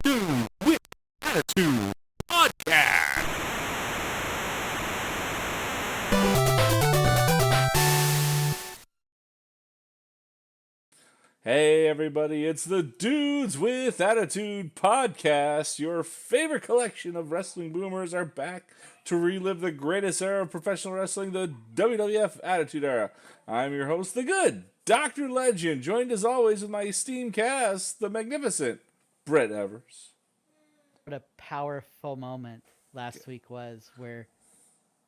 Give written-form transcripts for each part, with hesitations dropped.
Dude with Attitude Podcast. Hey everybody, it's the Dudes with Attitude Podcast. Your favorite collection of wrestling boomers are back to relive the greatest era of professional wrestling, the WWF Attitude Era. I'm your host, the good Dr. Legend, joined as always with my esteemed cast, the magnificent Brett Evers. What a powerful moment last week was, where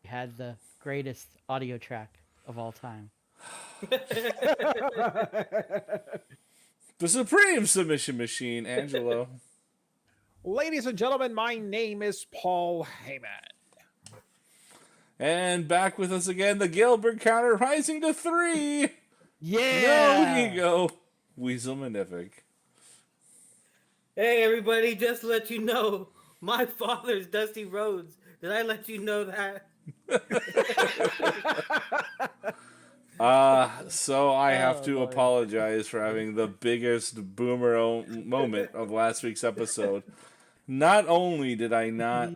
we had the greatest audio track of all time. The Supreme Submission Machine, Angelo. Ladies and gentlemen, my name is Paul Heyman. And back with us again, the Gilbert counter rising to 3. Yeah! No ego, Weasel Magnific. Hey everybody, just to let you know, my father's Dusty Rhodes. Did I let you know that? So I have to apologize for having the biggest boomer moment of last week's episode. Not only did I not,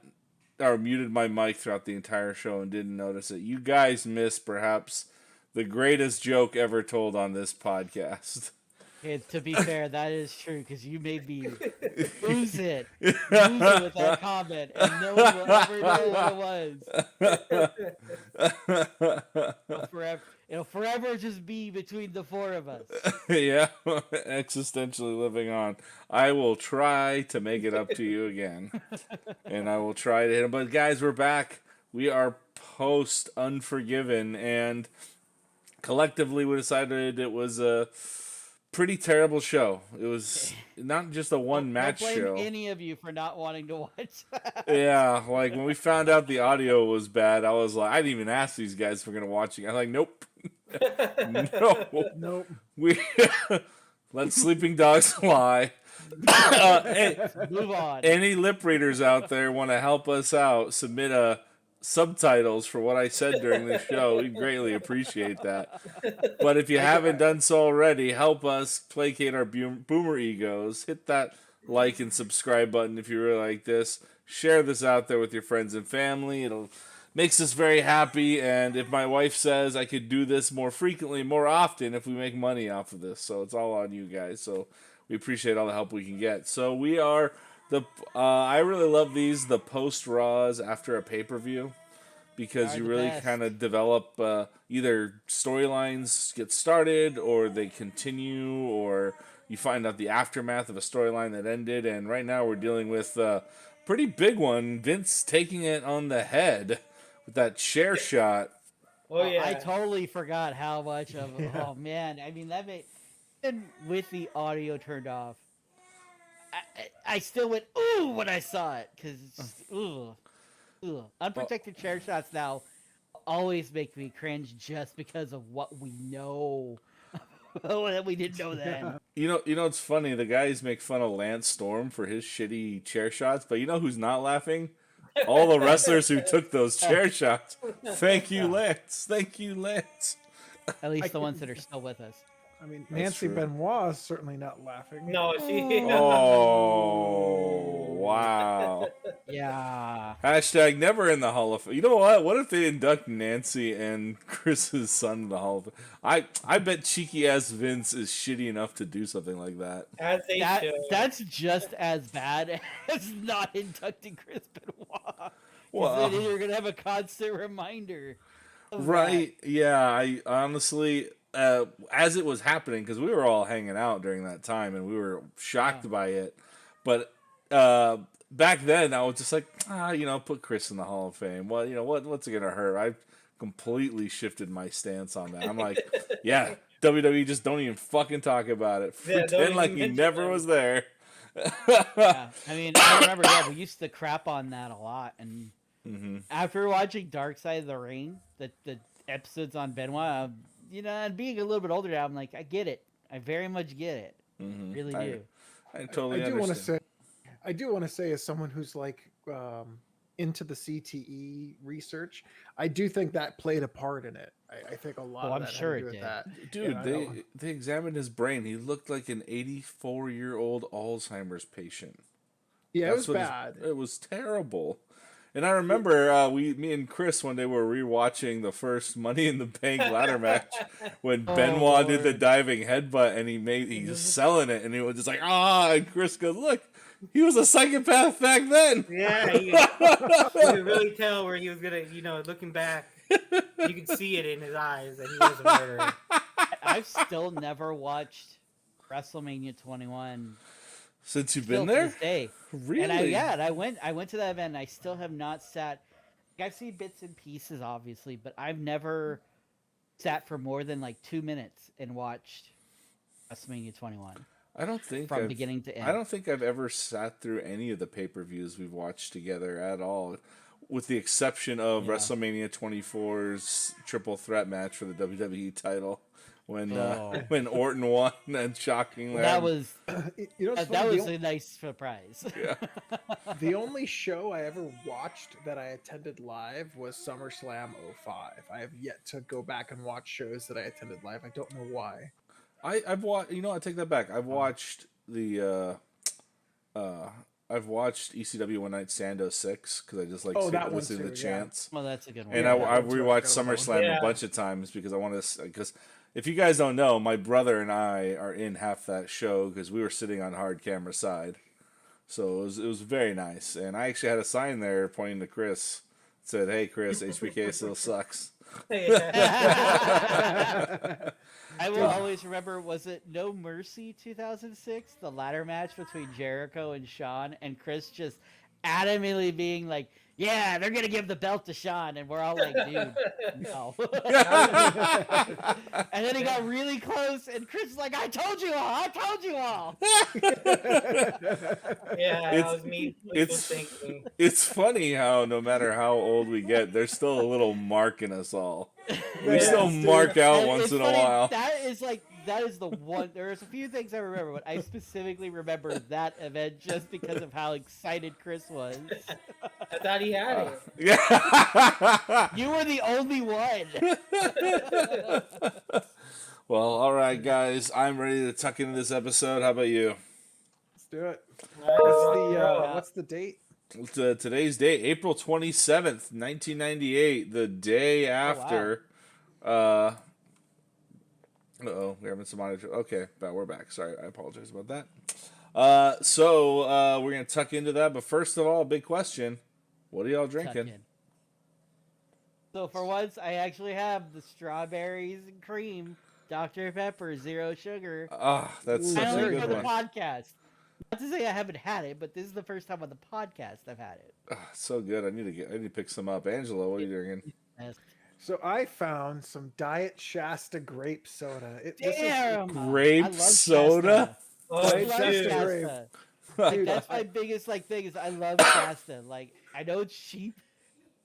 or muted my mic throughout the entire show and didn't notice it, you guys missed perhaps the greatest joke ever told on this podcast. Okay, to be fair, that is true, because you made me lose it with that comment, and no one will ever know what it was. It'll forever just be between the four of us. Yeah, existentially living on. I will try to make it up to you again. And I will try to hit him. But guys, we're back. We are post Unforgiven, and collectively we decided it was a pretty terrible show. It was not just a one-match show. Don't blame any of you for not wanting to watch that. Yeah, like when we found out the audio was bad, I was like, I didn't even ask these guys if we're going to watch it. I'm like, nope. Nope. We let sleeping dogs lie. Move on. Any lip readers out there want to help us out, submit subtitles for what I said during the show. We greatly appreciate that. But if you haven't done so already, help us placate our boomer egos. Hit that like and subscribe button if you really like this. Share this out there with your friends and family. It'll makes us very happy, and if my wife says I could do this more frequently, more often, if we make money off of this. So it's all on you guys. So we appreciate all the help we can get. So we are I really love these, the post Raws after a pay-per-view, because you really kind of develop either storylines get started or they continue, or you find out the aftermath of a storyline that ended. And right now we're dealing with a pretty big one, Vince taking it on the head with that chair shot. Oh yeah, I totally forgot how much of. Oh man, I mean that made. Even with the audio turned off, I still went ooh when I saw it, because ooh. Unprotected chair shots now always make me cringe just because of what we know that we didn't know then. You know, it's funny. The guys make fun of Lance Storm for his shitty chair shots, but you know who's not laughing? All the wrestlers who took those chair shots. Thank you, Lance. Thank you, Lance. At least the ones that are still with us. I mean, Nancy Benoit is certainly not laughing. no, she. Oh, wow. Yeah. Hashtag never in the Hall of Fame. You know what? What if they induct Nancy and Chris's son in the Hall of Fame? I bet cheeky ass Vince is shitty enough to do something like that. As they should. That's just as bad as not inducting Chris Benoit. Well, Then you're gonna have a constant reminder. Right? That. Yeah. I honestly, as it was happening, because we were all hanging out during that time and we were shocked by it, but back then I was just like, put Chris in the Hall of Fame. Well, what's it gonna hurt? I've completely shifted my stance on that. I'm like, yeah, WWE, just don't even fucking talk about it. Pretend like he never was there. Yeah. I mean, I remember, we used to crap on that a lot, and after watching Dark Side of the Ring, the episodes on Benoit, and being a little bit older now, I'm like, I get it. I very much get it. Really do. I totally understand. I do want to say, as someone who's like into the CTE research, I do think that played a part in it. I think a lot of that had to do with that. Dude, they examined his brain. He looked like an 84-year-old Alzheimer's patient. Yeah, it was what bad. It was terrible. And I remember me and Chris one day were rewatching the first Money in the Bank ladder match when Benoit did the Lord. diving headbutt and he's just selling it and he was just like, and Chris goes, look, he was a psychopath back then. Yeah, you could really tell where he was gonna, looking back, you could see it in his eyes that he was a murderer. I've still never watched WrestleMania 21 Since you've still been to there? this day. Really? And I went to that event and I still have not sat. I've seen bits and pieces, obviously, but I've never sat for more than like 2 minutes and watched WrestleMania 21 I don't think from beginning to end. I don't think I've ever sat through any of the pay-per-views we've watched together at all, with the exception of WrestleMania 24's triple threat match for the WWE title when Orton won and shockingly. That was It's that funny, was a nice surprise. Yeah. the only show I ever watched that I attended live was SummerSlam 05. I have yet to go back and watch shows that I attended live. I don't know why. I've watched. I take that back. I've watched the. I've watched ECW One Night Stand 06 because I just like listening to the chants. Well, that's a good one. And I've rewatched SummerSlam a bunch of times because I want to. Because if you guys don't know, my brother and I are in half that show because we were sitting on hard camera side, so it was very nice. And I actually had a sign there pointing to Chris. It said, "Hey, Chris, HBK still sucks." I will always remember, was it No Mercy 2006? The ladder match between Jericho and Shawn, and Chris just adamantly being like, yeah, they're going to give the belt to Shawn. And we're all like, dude, no. And then he got really close, and Chris is like, I told you all. Yeah, that was me. Thinking. It's funny how no matter how old we get, there's still a little mark in us all. We still mark out And once it's in a funny, while. that is the one. There's a few things I remember, but I specifically remember that event just because of how excited Chris was. I thought he had it. Yeah. You were the only one. Well, all right, guys. I'm ready to tuck into this episode. How about you? Let's do it. What's What's the date? Today's date, April 27th, 1998, the day after. Uh-oh, we're having some audio. Okay, but we're back. Sorry, I apologize about that. So we're going to tuck into that. But first of all, big question. What are y'all drinking? So for once, I actually have the strawberries and cream Dr. Pepper, 0 sugar. That's such a Finally good for the one. podcast. Not to say I haven't had it, but this is the first time on the podcast I've had it. So good. I need to pick some up. Angela, what are you drinking? Yes. So I found some Diet Shasta grape soda. Damn! Grape I love soda? Shasta. Oh, I Diet love Shasta Shasta. grape. Like, Dude, that's my biggest thing is I love Shasta. Like, I know it's cheap,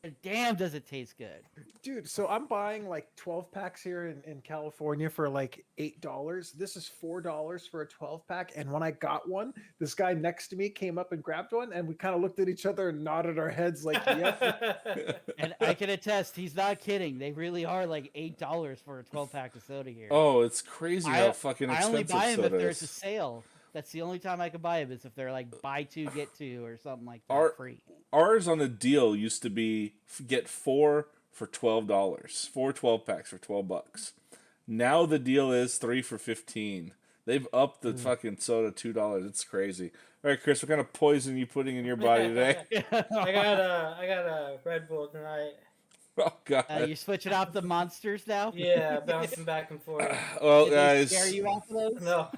but damn, does it taste good. Dude, so I'm buying like 12 packs here in California for like $8. This is $4 for a 12 pack. And when I got one, this guy next to me came up and grabbed one, and we kind of looked at each other and nodded our heads like, yep. And I can attest, he's not kidding. They really are like $8 for a 12 pack of soda here. Oh, it's crazy how fucking I expensive only buy them soda if there's a is. sale. That's the only time I can buy them is if they're like buy two get two or something like that. Our- Free. Ours on the deal used to be get 4 for $12. 4 12 packs for $12. Now the deal is 3 for $15. They've upped the fucking soda $2. It's crazy. All right, Chris, what kind of poison are you putting in your body today? I got a Red Bull tonight. Oh God! You're switching off the monsters now. Yeah, bouncing back and forth. Well, Did they guys, scare you off of those? No.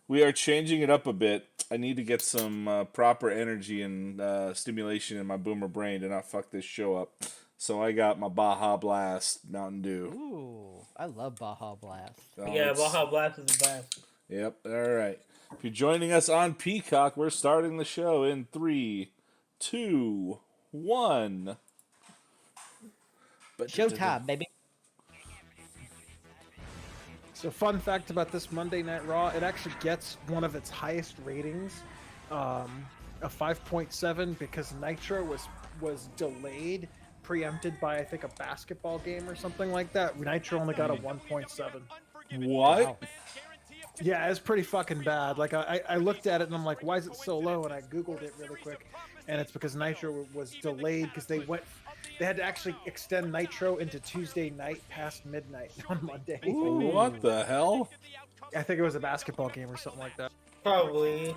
we are changing it up a bit. I need to get some proper energy and stimulation in my boomer brain to not fuck this show up. So I got my Baja Blast Mountain Dew. Ooh, I love Baja Blast. Oh, Yeah, it's- Baja Blast is the best. Yep. All right. If you're joining us on Peacock, we're starting the show in 3, 2, 1. Showtime, baby. So fun fact about this Monday Night Raw, it actually gets one of its highest ratings, a 5.7, because Nitro was delayed, preempted by I think a basketball game or something like that. Nitro only got a 1.7. What? Wow. Yeah, it's pretty fucking bad. Like I looked at it and I'm like, why is it so low? And I googled it really quick, and it's because Nitro was delayed because they had to actually extend Nitro into Tuesday night past midnight on Monday. What the hell? I think it was a basketball game or something like that. Probably.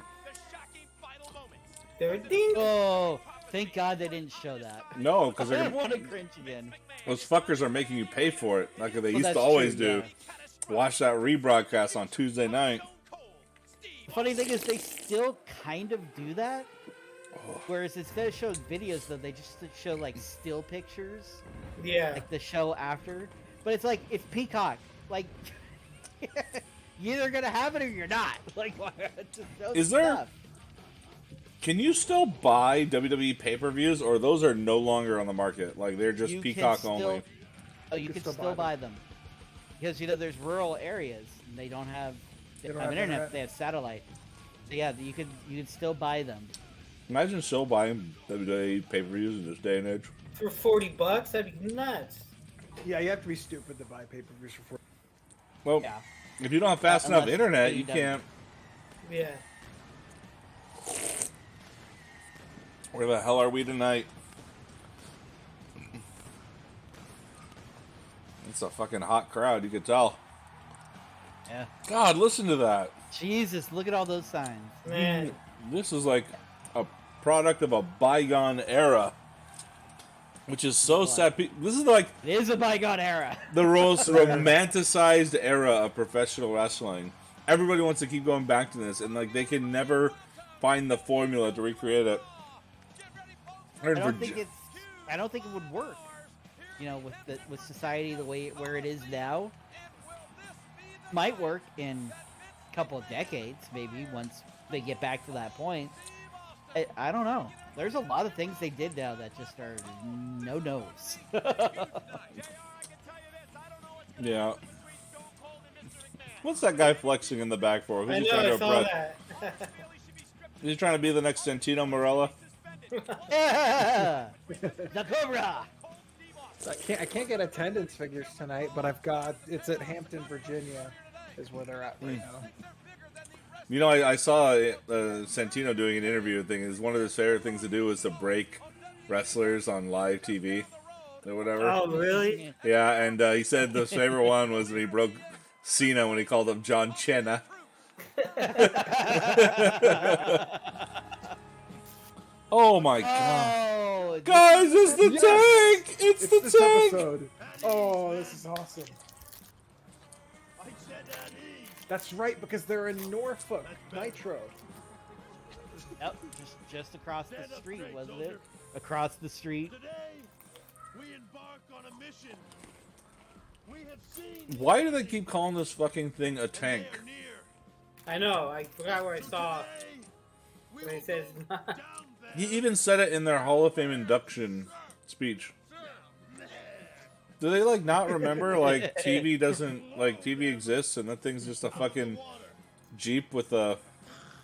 There, ding. Oh, thank God they didn't show that. No, because I don't want to cringe again. those fuckers are making you pay for it, like they Well, used to that's always true, do. Watch that rebroadcast on Tuesday night. The funny thing is, they still kind of do that. Whereas instead of showing videos, though, they just show like still pictures, Yeah. like the show after. But it's like it's Peacock. Like you're either gonna have it or you're not. Like, why just show Is there- stuff? Can you still buy WWE pay-per-views, or those are no longer on the market? Like they're just You can Peacock still- only. Oh, you can still buy them because there's rural areas and they don't have internet. They have satellite. So yeah, you can still buy them. Imagine still buying WWE pay-per-views in this day and age. For $40, that'd be nuts. Yeah, you have to be stupid to buy pay-per-views for. Well, Yeah. if you don't have fast enough Unless internet, you AEW. can't. Yeah. Where the hell are we tonight? It's a fucking hot crowd, you could tell. Yeah. God, listen to that. Jesus, look at all those signs. Man. This is like a product of a bygone era. Which is so sad. This is like It is a bygone era. the most romanticized era of professional wrestling. Everybody wants to keep going back to this, and like they can never find the formula to recreate it. I don't think it would work. You know, with society the way where it is now. Might work in a couple of decades, maybe once they get back to that point. I don't know. There's a lot of things they did now that just are no-nos. Yeah. What's that guy flexing in the back for? Who's I he know, trying to I saw impress? that. Is he trying to be the next Santino Marella? Yeah! The Cobra! I can't get attendance figures tonight, but it's at Hampton, Virginia, is where they're at right now. You know, I saw Santino doing an interview thing. Is one of his favorite things to do is to break wrestlers on live TV or whatever. Oh, really? Yeah, and he said his favorite one was when he broke Cena when he called him John Cena. Oh my god. Oh, Guys, it's the Yes! tank! It's the this tank! episode. Oh, this is awesome. That's right, because they're in Norfolk, Nitro. Yep, just across the street, wasn't it? Across the street. We embark on a mission. We have seen Why do they keep calling this fucking thing a tank? near. I know. I forgot where I saw when it says. He even said it in their Hall of Fame induction speech. Do they like not remember like TV doesn't like TV exists and that thing's just a fucking Jeep with a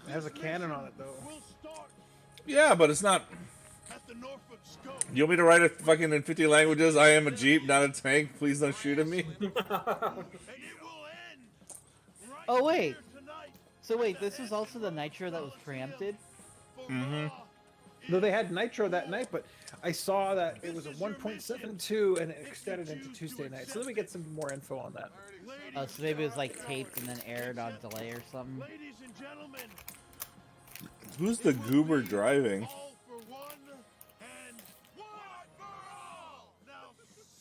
It has a cannon on it, though. We'll start yeah, but it's not. at the Norfolk scope. You want me to write it fucking in 50 languages? I am a Jeep, not a tank. Please don't shoot at me. And it will end right Oh wait, tonight. so wait, this was also the Nitro that was preempted? Mm-hmm. No, they had Nitro that night, but I saw that it was a 1.72 and it extended into Tuesday night. So let me get some more info on that. Oh, so maybe it was like taped and then aired on delay or something. Ladies and gentlemen, Who's the goober driving? all for one and one for all. Now,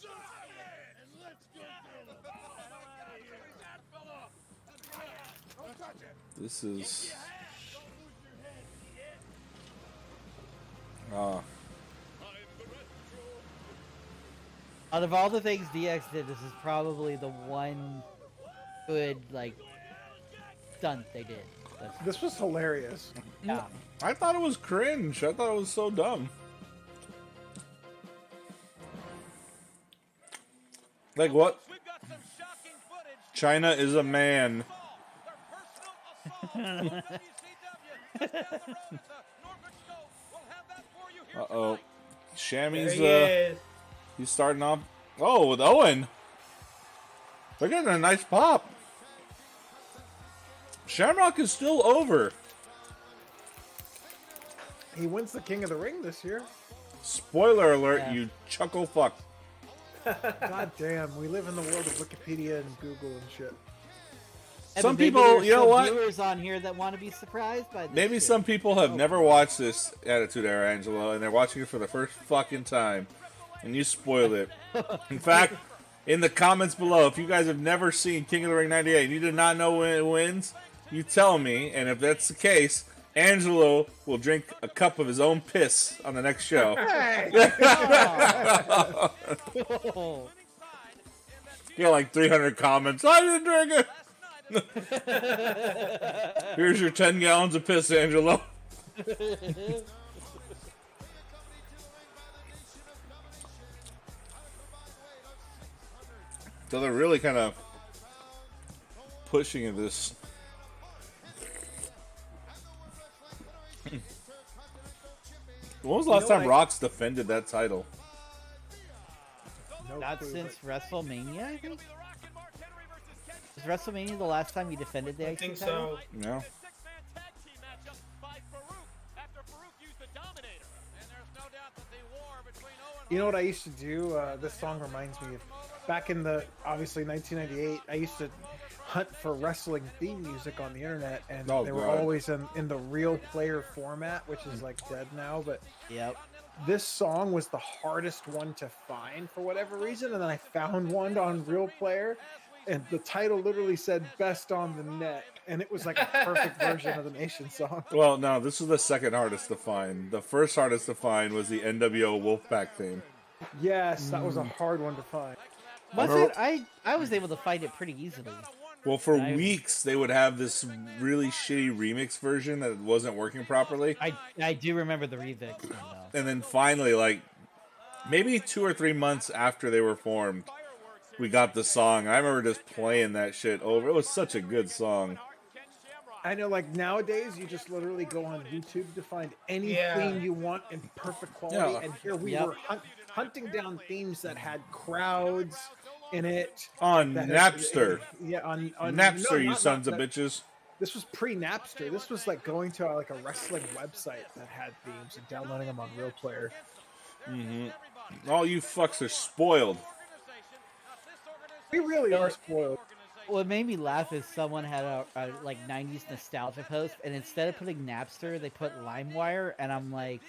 suck it and let's go get him. This is. Out of all the things DX did, this is probably the one good, like, stunt they did. This was hilarious. Yeah. I thought it was cringe. I thought it was so dumb. Like what? China is a man. Uh-oh. There Shammy's he is. he's starting off. Oh, with Owen. They're getting a nice pop. Shamrock is still over. He wins the King of the Ring this year. Spoiler alert, Yeah. you chuckle fuck. God damn, we live in the world of Wikipedia and Google and shit. Yeah, Some but maybe people, there's you know still what? viewers on here that want to be surprised by this. Maybe shit. some people have never watched this Attitude Era, Angelo, and they're watching it for the first fucking time, and you spoiled it. In fact, in the comments below, if you guys have never seen King of the Ring 98 and you did not know when it wins, you tell me, and if that's the case, Angelo will drink a cup of his own piss on the next show. Hey! Oh. You got like 300 comments. I didn't drink it. Here's your 10 gallons of piss, Angelo. So they're really kind of pushing this. When was the last know time what Rox defended that title? No Not clue, since but WrestleMania, I think. Was WrestleMania the last time you defended the I IC think title? so. No. You know what I used to do? This song reminds me of back in the obviously 1998. I used to hunt for wrestling theme music on the internet, and Oh, they were God. always in the real player format, which is like dead now. But Yep. this song was the hardest one to find for whatever reason, and then I found one on real player, and the title literally said "Best on the Net," and it was like a perfect version of the Nation song. Well, no, this was the second hardest to find. The first hardest to find was the NWO Wolfpack theme. Yes, that was a hard one to find. Was remember- it? I was able to find it pretty easily. Well, for I- weeks they would have this really shitty remix version that wasn't working properly. I do remember the remix one though. And then finally, like, maybe 2 or 3 months after they were formed, we got the song. I remember just playing that shit over. It was such a good song. I know, like nowadays, you just literally go on YouTube to find any Yeah. theme you want in perfect quality. Yeah. And here we Yep. were hunting down themes that had crowds in it. On that Napster. Yeah, on Napster, no, you not- sons not- of bitches. This was pre-Napster. This was like going to like a wrestling website that had themes and downloading them on Real Player. All you fucks are spoiled. We really are spoiled. What made me laugh is someone had a like 90s nostalgia post, and instead of putting Napster, they put LimeWire, and I'm like,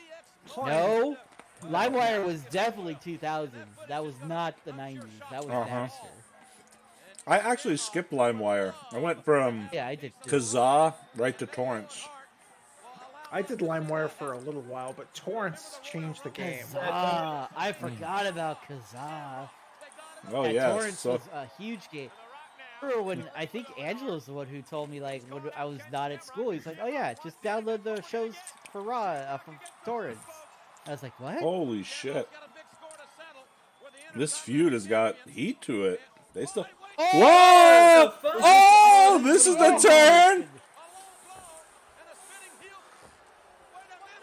no, LimeWire was definitely 2000s. That was not the 90s. That was Uh-huh. Napster. I actually skipped LimeWire. I went from Yeah, I did. Too. Kazaa right to torrents. I did LimeWire for a little while, but torrents changed the game. Kazaa. I forgot about Kazaa. Oh, Yeah, yeah. Torrents So, was a huge game. I remember when I think Angelo's the one who told me, like, when I was not at school, he's like, "Oh yeah, just download the shows for Raw from torrents." I was like, "What?" holy shit. This feud has got heat to it. They still. Oh! Whoa! Oh, this is the turn.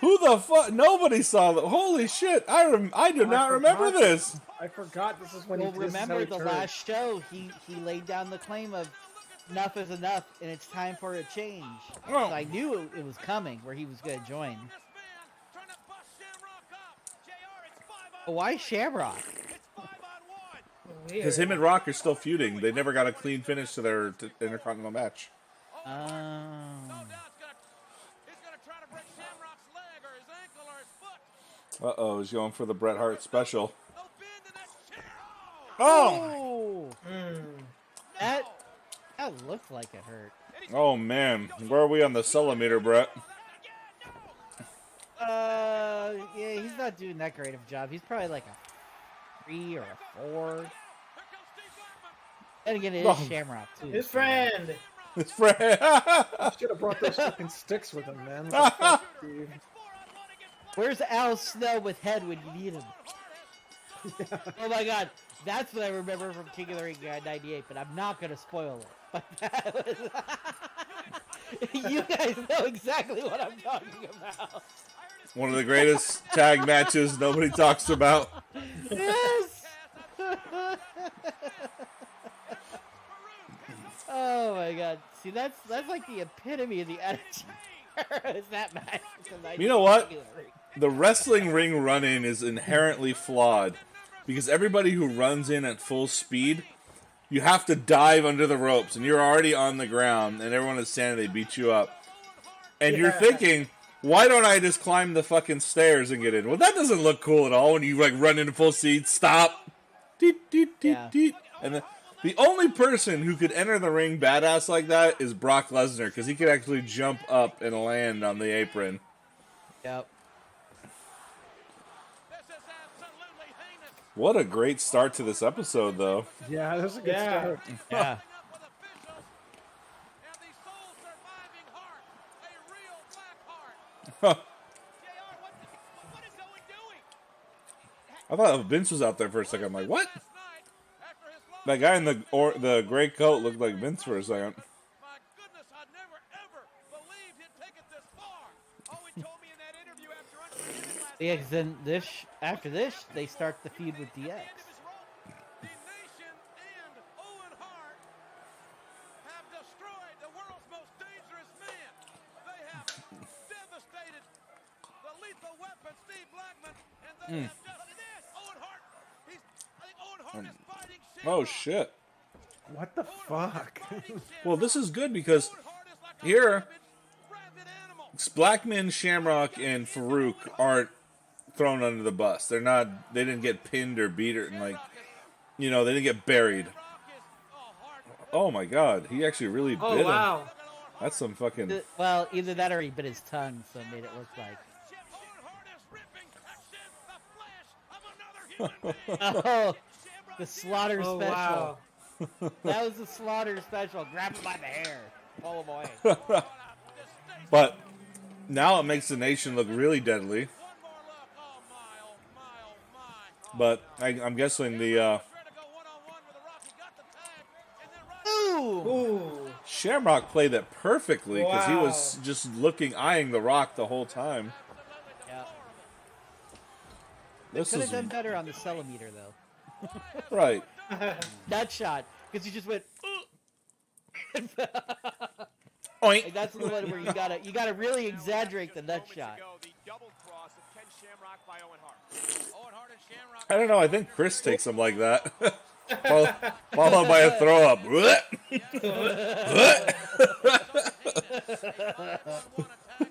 Who the fuck? Nobody saw that. Holy shit! I do not remember forgot. this. I forgot this is when Well, he this is how remember he the turned. last show, he laid down the claim of enough is enough, and it's time for a change. Oh. So I knew it was coming, where he was going to join. But why Shamrock? Because him and Rock are still feuding. They never got a clean finish to their Intercontinental match. Uh-oh, he's going for the Bret Hart special. Oh! Oh, that looked like it hurt. Oh, man. Where are we on the centimeter, Bret? Yeah, he's not doing that great of a job. He's probably like a 3 or a 4. And again, it is Oh. Shamrock too. His so- friend. It's Fred. Should have brought those fucking sticks with him, man. What the fuck, Steve? Where's Al Snow with head when you need him? Oh my god, that's what I remember from King of the Ring 98, but I'm not gonna spoil it. But that was... You guys know exactly what I'm talking about. One of the greatest tag matches nobody talks about. Yes! Oh my god! See, that's like the epitome of the attitude. Is that match? You know what? The wrestling ring run-in is inherently flawed because everybody who runs in at full speed, you have to dive under the ropes, and you're already on the ground, and everyone is standing, they beat you up. And you're thinking, why don't I just climb the fucking stairs and get in? Well, that doesn't look cool at all when you like run into full speed, stop, deet, deet, deet, Yeah. deet. And the only person who could enter the ring badass like that is Brock Lesnar, because he could actually jump up and land on the apron. Yep. This is absolutely heinous. What a great start to this episode, though. Yeah, that was a good Yeah. start. Yeah. Up with officials and the soul surviving heart, a real black heart. JR, what is Owen doing? I thought Vince was out there for a second. I'm like, what? Last night, after his loss, That guy in the gray coat looked like Vince for a second. my goodness, I never ever believed he'd take it this far. Owen told me in that interview after Unforgiven last Yeah, 'cause then after this, they start the feud with DX. end of his role. The Nation and Owen Hart have destroyed the world's most dangerous man. They have devastated the lethal weapon, Steve Blackman, and they have just look at this. Owen Hart. I think Owen Hart is fighting Oh Shamrock. shit. What the fuck? Well, this is good because Owen Hart is like a here, rabid animal. Blackman, Shamrock, and Farouk aren't thrown under the bus. They're not. They didn't get pinned or beat or like, they didn't get buried. Oh my god, he actually really bit Oh him. wow. That's some fucking. Well, either that or he bit his tongue, so it made it look like. Owen Hart is ripping the flesh of another human being. Oh, the slaughter Oh special. wow. That was the slaughter special. Grab him by the hair, pull him away. But now it makes the Nation look really deadly. One more look. Oh my, oh my, oh my. But I'm guessing the Trying to go one-on-one with the Rock. He got the tag, and then right Ooh. Ooh. Shamrock played that perfectly because he was Wow. just eyeing the Rock the whole time. Yeah. This Could have is done better on the centimeter though. right. That shot, because he just went. Oink. Like, that's the one where you gotta really exaggerate the nut shot. the double cross of Ken Shamrock by Owen Hart. Owen Hart and Shamrock. I don't know. I think Chris takes him like that. Followed by a throw up.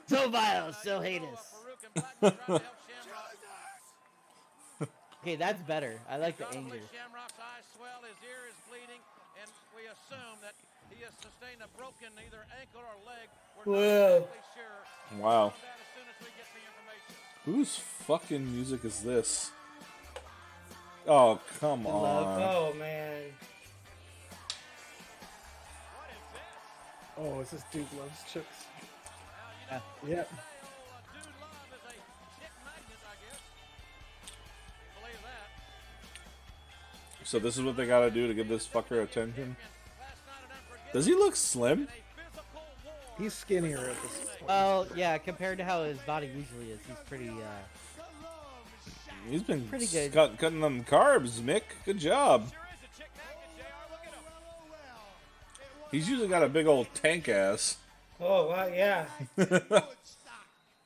So vile, so heinous. Okay, that's better. I like the anger. Shamrock's eyes swell, his ear is bleeding, and we assume that he has sustained a broken either ankle or leg. We're not Whoa. exactly sure. Wow. We'll know that as soon as we get the information. Whose fucking music is this? Oh, come on. Oh man. Oh, is this Dude Loves Chips? Yeah. Yep. Dude Love is a chick magnet, I guess. Believe that. So this is what they gotta do to give this fucker attention? Last night at Unforgiven, Does he look slim? a physical war. He's skinnier at this point. Well, yeah, compared to how his body usually is, he's pretty. He's been Pretty good. cutting them carbs, Mick. Good job. Sure is a chick magnet, JR. Look at him. He's usually got a big old tank ass. Oh wow. Yeah.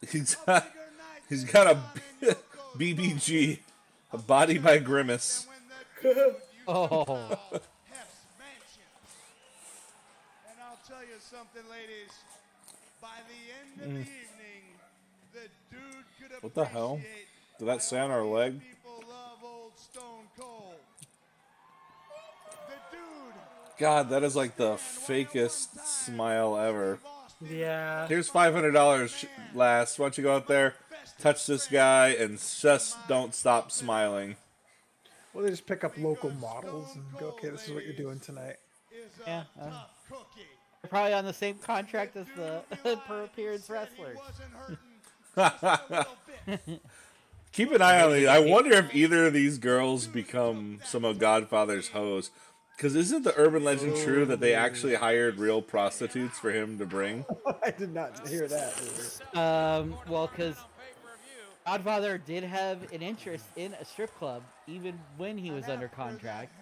He's got a BBG, a body by Grimace. Oh, Hef's mansion. And I'll tell you something, ladies. By the end of the evening, the dude could What the hell? appreciate Did that say on our leg? people love old Stone Cold. The dude God, that is like the fakest smile ever. Yeah. Here's $500, Lass. Why don't you go out there, touch this guy, and just don't stop smiling. Well, they just pick up local models and go, okay, this is what you're doing tonight. is a Yeah, tough cookie. they're probably on the same contract as the per appearance wrestlers. Wasn't hurting just a little bit. Keep an eye on these. I wonder if either of these girls become some of Godfather's hoes. Because isn't the urban legend true that they actually hired real prostitutes for him to bring? I did not hear that. Well, because Godfather did have an interest in a strip club even when he was under contract.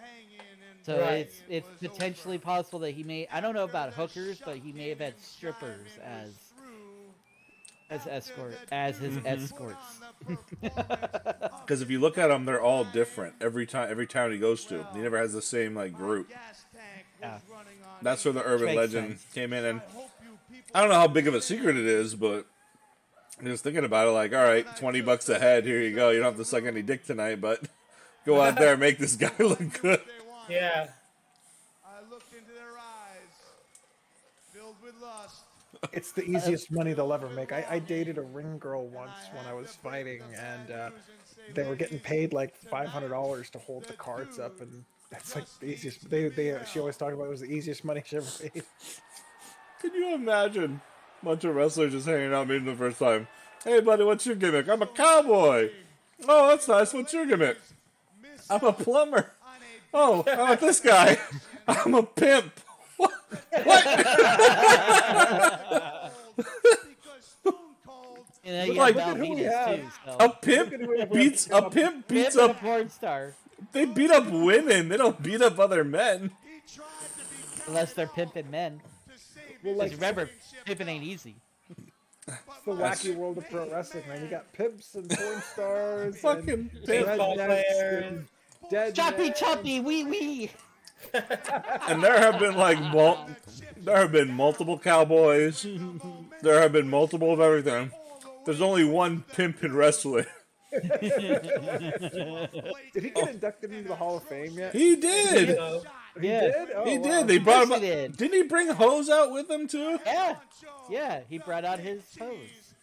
So Right. it's potentially possible that he may, I don't know about hookers, but he may have had strippers as his escorts. Because if you look at them, they're all different every town he goes to. He never has the same like group. Yeah. That's where the urban Makes legend sense. came in, and I don't know how big of a secret it is, but just thinking about it, like, all right, $20 a head, here you go. You don't have to suck any dick tonight, but go out there and make this guy look good. Yeah. I looked into their eyes, filled with lust. It's the easiest money they'll ever make. I dated a ring girl once when I was fighting, and they were getting paid like $500 to hold the cards up, and that's like the easiest. She always talked about it was the easiest money she ever made. Can you imagine a bunch of wrestlers just hanging out meeting the first time? Hey, buddy, what's your gimmick? I'm a cowboy. Oh, that's nice. What's your gimmick? I'm a plumber. Oh, how about this guy? I'm a pimp. What? And then you Like, got who we Velvetus have. too. A So. pimp beats a pimp beats Pimp and a up. porn star, They beat up women. They don't beat up other men. unless they're pimping men. Well, 'Cause like remember, pimping ain't easy. it's the wacky world of pro wrestling, man. You got pimps and porn stars, Fucking and pimp. Baseball rednecks players. and dead Choppy, men. choppy, wee wee. And there have been like there have been multiple cowboys. There have been multiple of everything. There's only one pimp in wrestling. Did he get inducted into the Hall of Fame yet? He did. So, He Yeah. did. Oh, He wow. did. They brought him. course Up. he did. Didn't he bring Hose out with him too? Yeah, he brought out his pose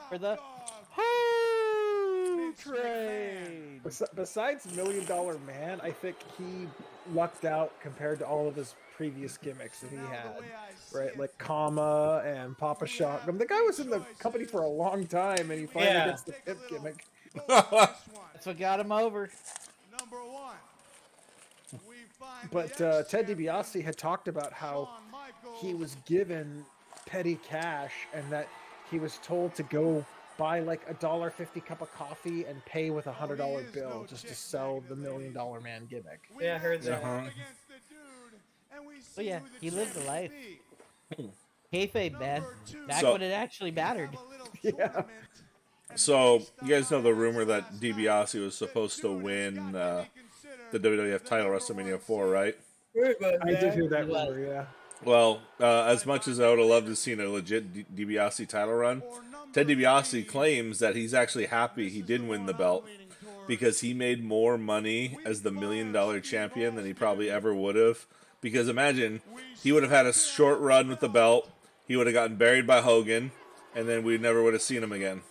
for the Ho train. Besides $1 Million Man, I think he lucked out compared to all of his previous gimmicks that he had, right? Like Kama and Papa Shotgun. The guy was in the company for a long time, and he finally Yeah. gets the pimp gimmick. That's what got him over. Number one. We find But Ted DiBiase had talked about how he was given petty cash and that he was told to go buy like $1.50 cup of coffee and pay with $100 bill just to sell the $1 Million Man gimmick. yeah, I heard that. Uh-huh. Oh yeah, he lived a life. Kayfabe, man. Back So- when it actually mattered. Yeah. So you guys know the rumor that DiBiase was supposed to win the WWF title WrestleMania 4, right? I did hear that He was. rumor, yeah. Well, as much as I would have loved to have seen a legit DiBiase title run, Ted DiBiase claims that he's actually happy he didn't win the belt because he made more money as the $1 Million champion than he probably ever would have. Because imagine, he would have had a short run with the belt, he would have gotten buried by Hogan, and then we never would have seen him again.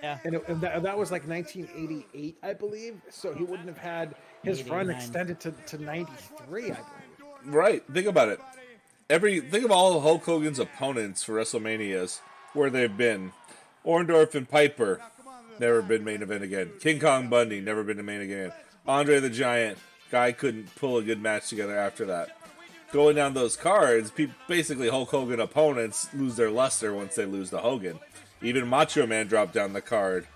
Yeah. And that was like 1988, I believe. So he wouldn't have had his run 89. extended to 93, I believe. Right, think about it. Think of all of Hulk Hogan's opponents for WrestleManias, where they've been. Orndorff and Piper, never been main event again. King Kong Bundy, never been a main event again. Andre the Giant, guy couldn't pull a good match together after that. Going down those cards, basically Hulk Hogan opponents lose their luster once they lose to Hogan. Even Macho Man dropped down the card.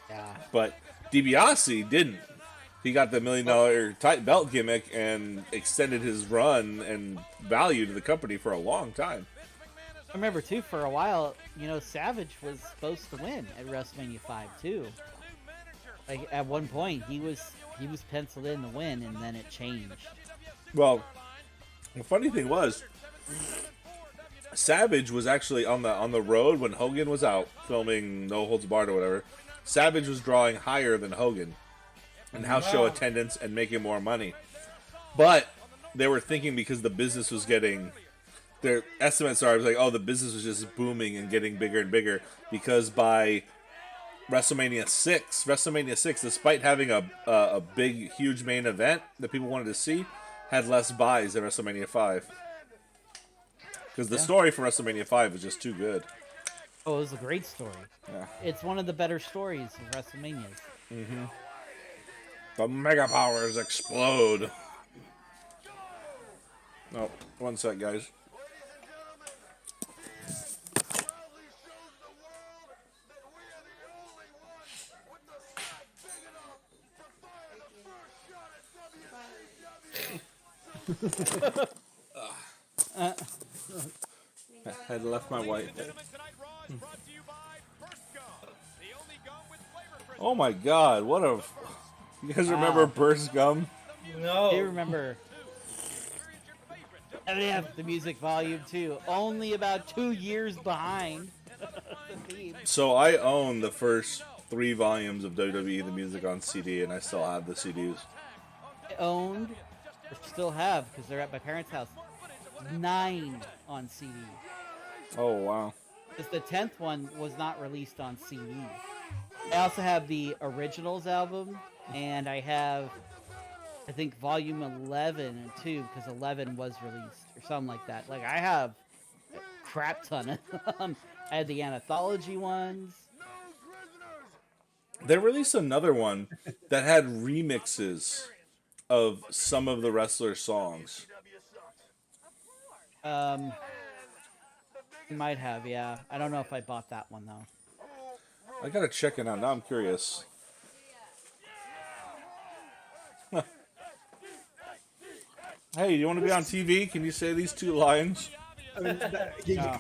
Yeah. But DiBiase didn't. He got the $1 Million tight belt gimmick and extended his run and value to the company for a long time. I remember too, for a while, Savage was supposed to win at WrestleMania 5 too. Like at one point, he was penciled in to win, and then it changed. Well, the funny thing was, Savage was actually on the road when Hogan was out filming No Holds Barred or whatever. Savage was drawing higher than Hogan in house show attendance and making more money. But they were thinking because the business was getting, their estimates are like, oh, the business was just booming and getting bigger and bigger because by WrestleMania 6, despite having a big, huge main event that people wanted to see, had less buys than WrestleMania 5. Because the story for WrestleMania 5 was just too good. Oh, it was a great story. Yeah. It's one of the better stories of WrestleManias. The Mega Powers explode. Oh, one sec, guys. I had left my wife. Oh my God! What a. You guys remember Wow. Burst Gum? No. Do you remember? And they have the music volume too. Only about 2 years behind the theme. So I own the first 3 volumes of WWE The Music on CD, and I still have the CDs. I owned, or still have, because they're at my parents' house, 9 on CD. Oh wow! Because the 10th one was not released on CD. I also have the Originals album, and I have, I think, volume 11 and 2, because 11 was released, or something like that. Like, I have a crap ton of them. I had the anthology ones. They released another one that had remixes of some of the wrestlers' songs. Might have, yeah. I don't know if I bought that one, though. I gotta check it out now. I'm curious. Hey, you want to be on TV? Can you say these 2 lines? I mean,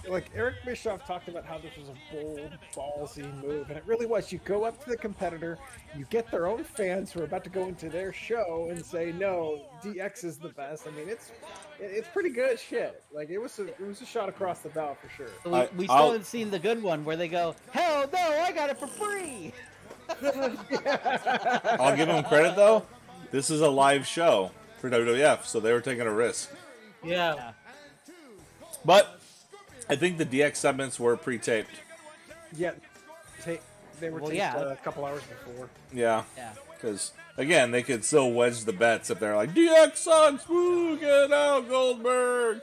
like Eric Bischoff talked about how this was a bold, ballsy move, and it really was. You go up to the competitor, you get their own fans who are about to go into their show and say, "No, DX is the best." I mean, it's pretty good shit. Like it was a shot across the bow for sure. We still haven't seen the good one where they go, "Hell no, I got it for free." I'll give them credit though. This is a live show for WWF, so they were taking a risk. Yeah. But I think the DX segments were pre-taped. Yeah, they were taped yeah. a couple hours before. Yeah. Yeah. Because, again, they could still wedge the bets if they're like, DX sucks, woo, get out, Goldberg.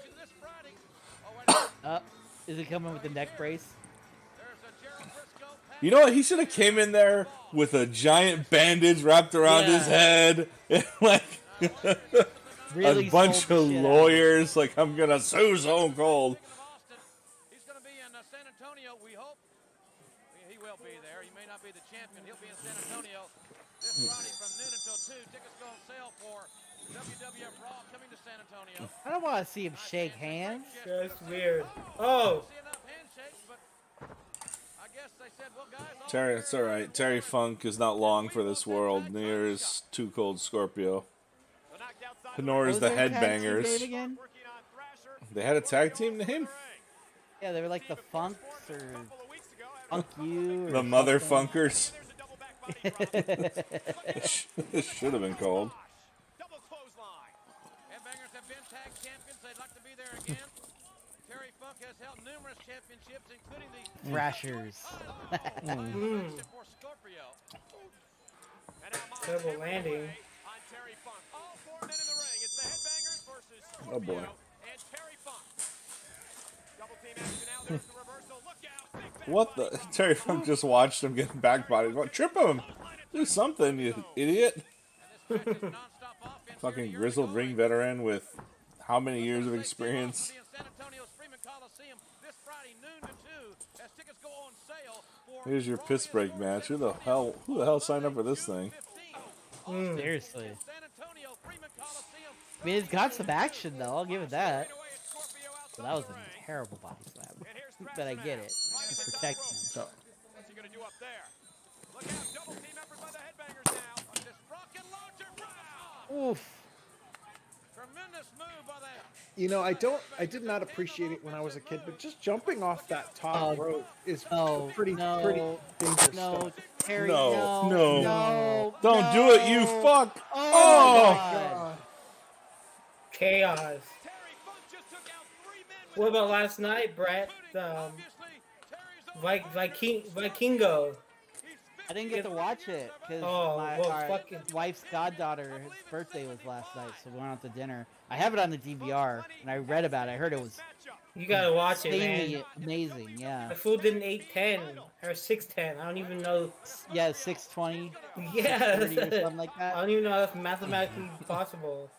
Is it coming with the neck brace? You know what? He should have came in there with a giant bandage wrapped around his head. And like Really a bunch sold of the shit out. lawyers. Like, I'm going to sue Stone Cold. He's going to be in San Antonio, we hope. He will be there. He may not be the champion. He'll be in San Antonio this Friday from noon until 2. Tickets go on sale for WWF Raw coming to San Antonio. I don't want to see him shake hands. That's weird. Oh. See enough handshakes, but I guess they said, well, guys, all Terry, it's all right. Terry Funk is not long for this world. Neither is Too Cold Scorpio. Nor is What the was their tag team name Headbangers. again? They had a tag team name? Yeah, they were like the Funks or Funk You. Or The Mother something. Funkers. It should have been called. double clothesline. Headbangers have been tag champions. They'd like to be there again. Terry Funk has held numerous championships, including the Thrashers. for Scorpio. And now Miles Double Kennedy landing. on Terry Funk. All 4 men in the ring. It's the Headbangers versus Scorpio Oh, boy. and Terry Funk. Double team action now. There's the reversal. Look out. Big back What the? Terry Funk just watched him get back bodied. What? Trip him! Do something, you idiot. And this match is non-stop offense. Fucking grizzled ring veteran with how many years of experience? In San Antonio's Freeman Coliseum this Friday noon to 2 as tickets go on sale for Here's your piss break match. Who the hell signed up for this thing? 15. Seriously. San Antonio Freeman Coliseum. I mean, it's got some action, though. I'll give it that. But that was a terrible body slam. But I get it. He's protecting him. What's he gonna do up there? Look out, double team effort by the Headbangers now. This rocket launcher. Wow! Oof. Tremendous move by the You know, I did not appreciate it when I was a kid, but just jumping off that top rope is pretty dangerous No, stuff. Terry, No, no. no. Don't do it, you fuck! Oh, Oh! my God. Chaos. Terry Funk just took out 3 men with What about last night, Brett? obviously Terry's own Vikingo. I didn't get to watch it because Oh, my well, our fucking- wife's goddaughter, his birthday was last night, so we went out to dinner. I have it on the DVR, and I read about it. I heard it was You gotta watch it, insanely man. amazing. Yeah, The fool did an 810 or 610. I don't even know. yeah, 620, Yeah, 30 or something like I that. don't even know if that's mathematically possible.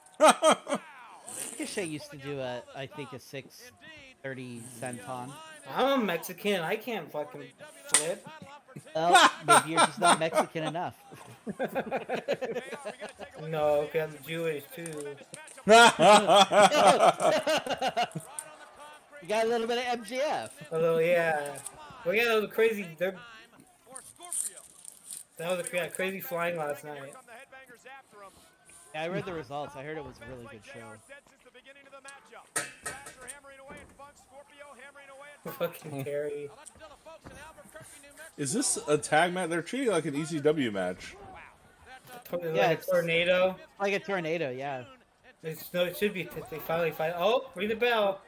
Ricochet used to do I think a 630 centon. I'm a Mexican. I can't fucking flip. Well, maybe you're just not Mexican enough. No, okay, I'm Jewish too. You got a little bit of MGF. Although, yeah. Well, yeah, that was crazy. That was a crazy flying last night. Yeah, I read the results. I heard it was a really good show. Fucking Terry. Is this a tag match? They're treating it like an ECW match. Yeah, Like a tornado. Like a tornado, yeah. No, it should be. They finally fight. Oh, ring the bell.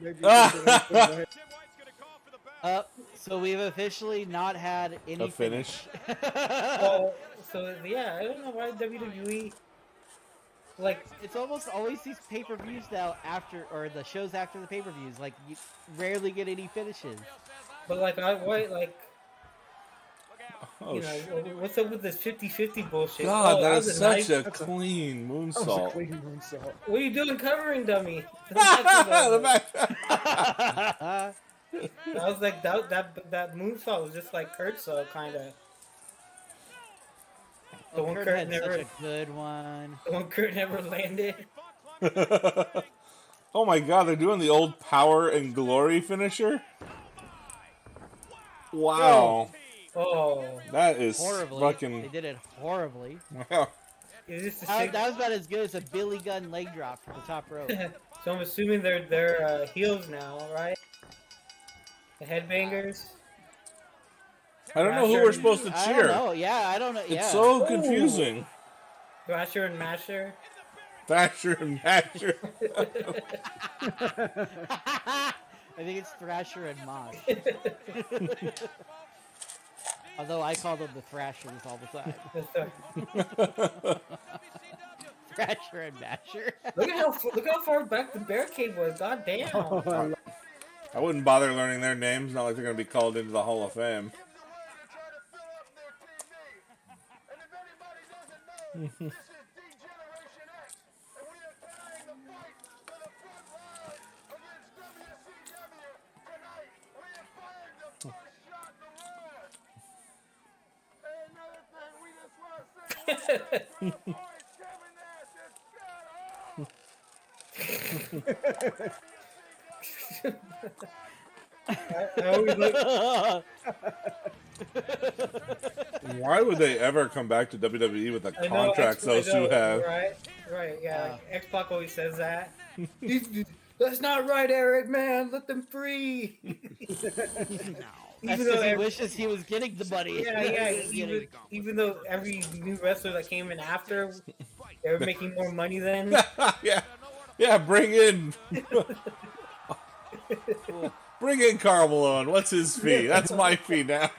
So we've officially not had any A finish. Oh, so yeah, I don't know why WWE. Like, It's almost always these pay-per-views now after, or the shows after the pay-per-views. Like, you rarely get any finishes. but like, Oh, you know, what's up with this 50-50 bullshit? God, Oh, that was is a such nice- a clean That was a moonsault. clean moonsault. What are you doing covering, dummy? The That back- was like that moonsault was just like Kurt's kind of. The one Kurt Kurt had never, such a good one. the one Kurt never landed. Oh my God, they're doing the old Power and Glory finisher. Wow, Oh, that is Horribly. They fucking. did it horribly. is this the That was about as good as a Billy Gunn leg drop from the top rope. So I'm assuming they're heels now, right? The headbangers. I don't know who we're supposed to I don't cheer. know. Yeah, I don't know. Yeah. It's so confusing. Thrasher and Masher. Thatcher and Thatcher. I think it's Thrasher and Mosh. Although I call them the Thrashers all the time. Thrasher and Masher. Look how far back the barricade was. God damn. I wouldn't bother learning their names. Not like they're going to be called into the Hall of Fame. I always look, Why would they ever come back to WWE with the I know, contracts those two have? Right, yeah. Like, X-Pac always says that. That's not right, Eric, man. Let them free. That's because he wishes he was getting the money. Yeah. Even though every new wrestler that came in after, they were making more money than. Yeah, bring in Carl Malone. What's his fee? That's my fee now.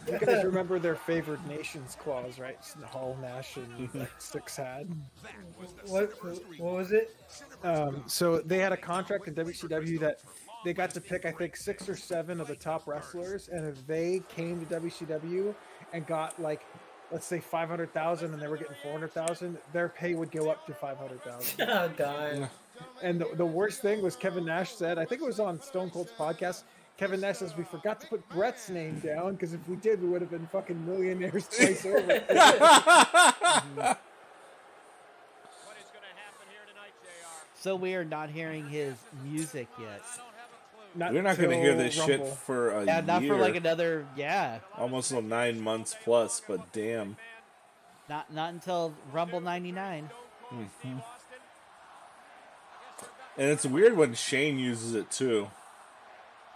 You guys remember their favored nations clause, right? Hall, Nash, and Styx had. What was it? So they had a contract in WCW that they got to pick, I think, 6 or 7 of the top wrestlers, and if they came to WCW and got like, let's say 500,000, and they were getting 400,000, their pay would go up to 500,000. Oh God. And the worst thing was Kevin Nash said, I think it was on Stone Cold's podcast. Kevin Nash says, we forgot to put Brett's name down because if we did, we would have been fucking millionaires twice over. What is going to happen here tonight, JR? So we are not hearing his music yet. We're not going to hear till this Rumble. shit for a Yeah, not year. for like another. Yeah, Almost 9 months plus, but damn. not until Rumble '99. And it's weird when Shane uses it too.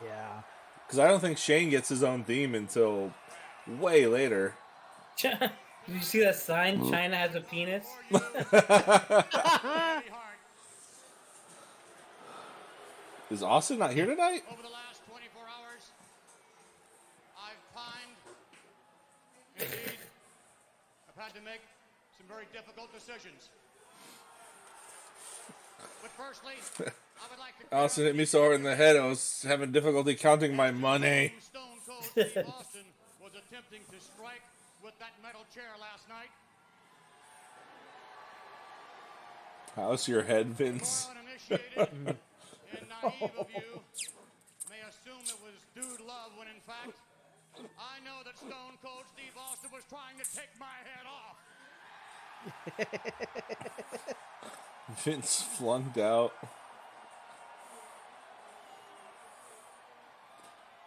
Yeah. Because I don't think Shane gets his own theme until way later. Did you see that sign? China has a penis. Is Austin not here tonight? Over the last 24 hours, I've pined. Indeed, I've had to make some very difficult decisions. But firstly, I would like to... Austin hit me so hard in the head, I was having difficulty counting my money. Stone Cold Steve Austin was attempting to strike with that metal chair last night. How's your head, Vince? For uninitiated and naive of you may assume it was dude love when in fact I know that Stone Cold Steve Austin was trying to take my head off. Vince flunked out.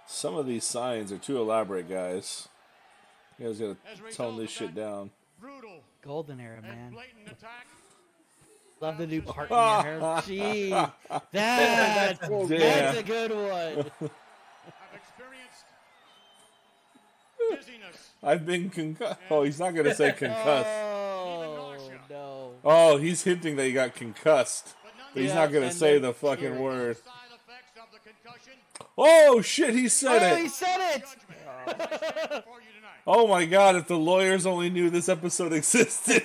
Some of these signs are too elaborate, guys. You guys gotta tone this shit down. Brutal Golden era, and man. blatant attack. Love the new part in your hair. Gee, that's a good one. I've experienced dizziness. I've been concussed. Oh, he's not gonna say concussed. Oh no. Oh, he's hinting that he got concussed. But he's not gonna and say then the fucking cheering. word. Side effects of the concussion. Oh shit, he said Oh, it. he said it. For you tonight. Oh my god, if the lawyers only knew this episode existed.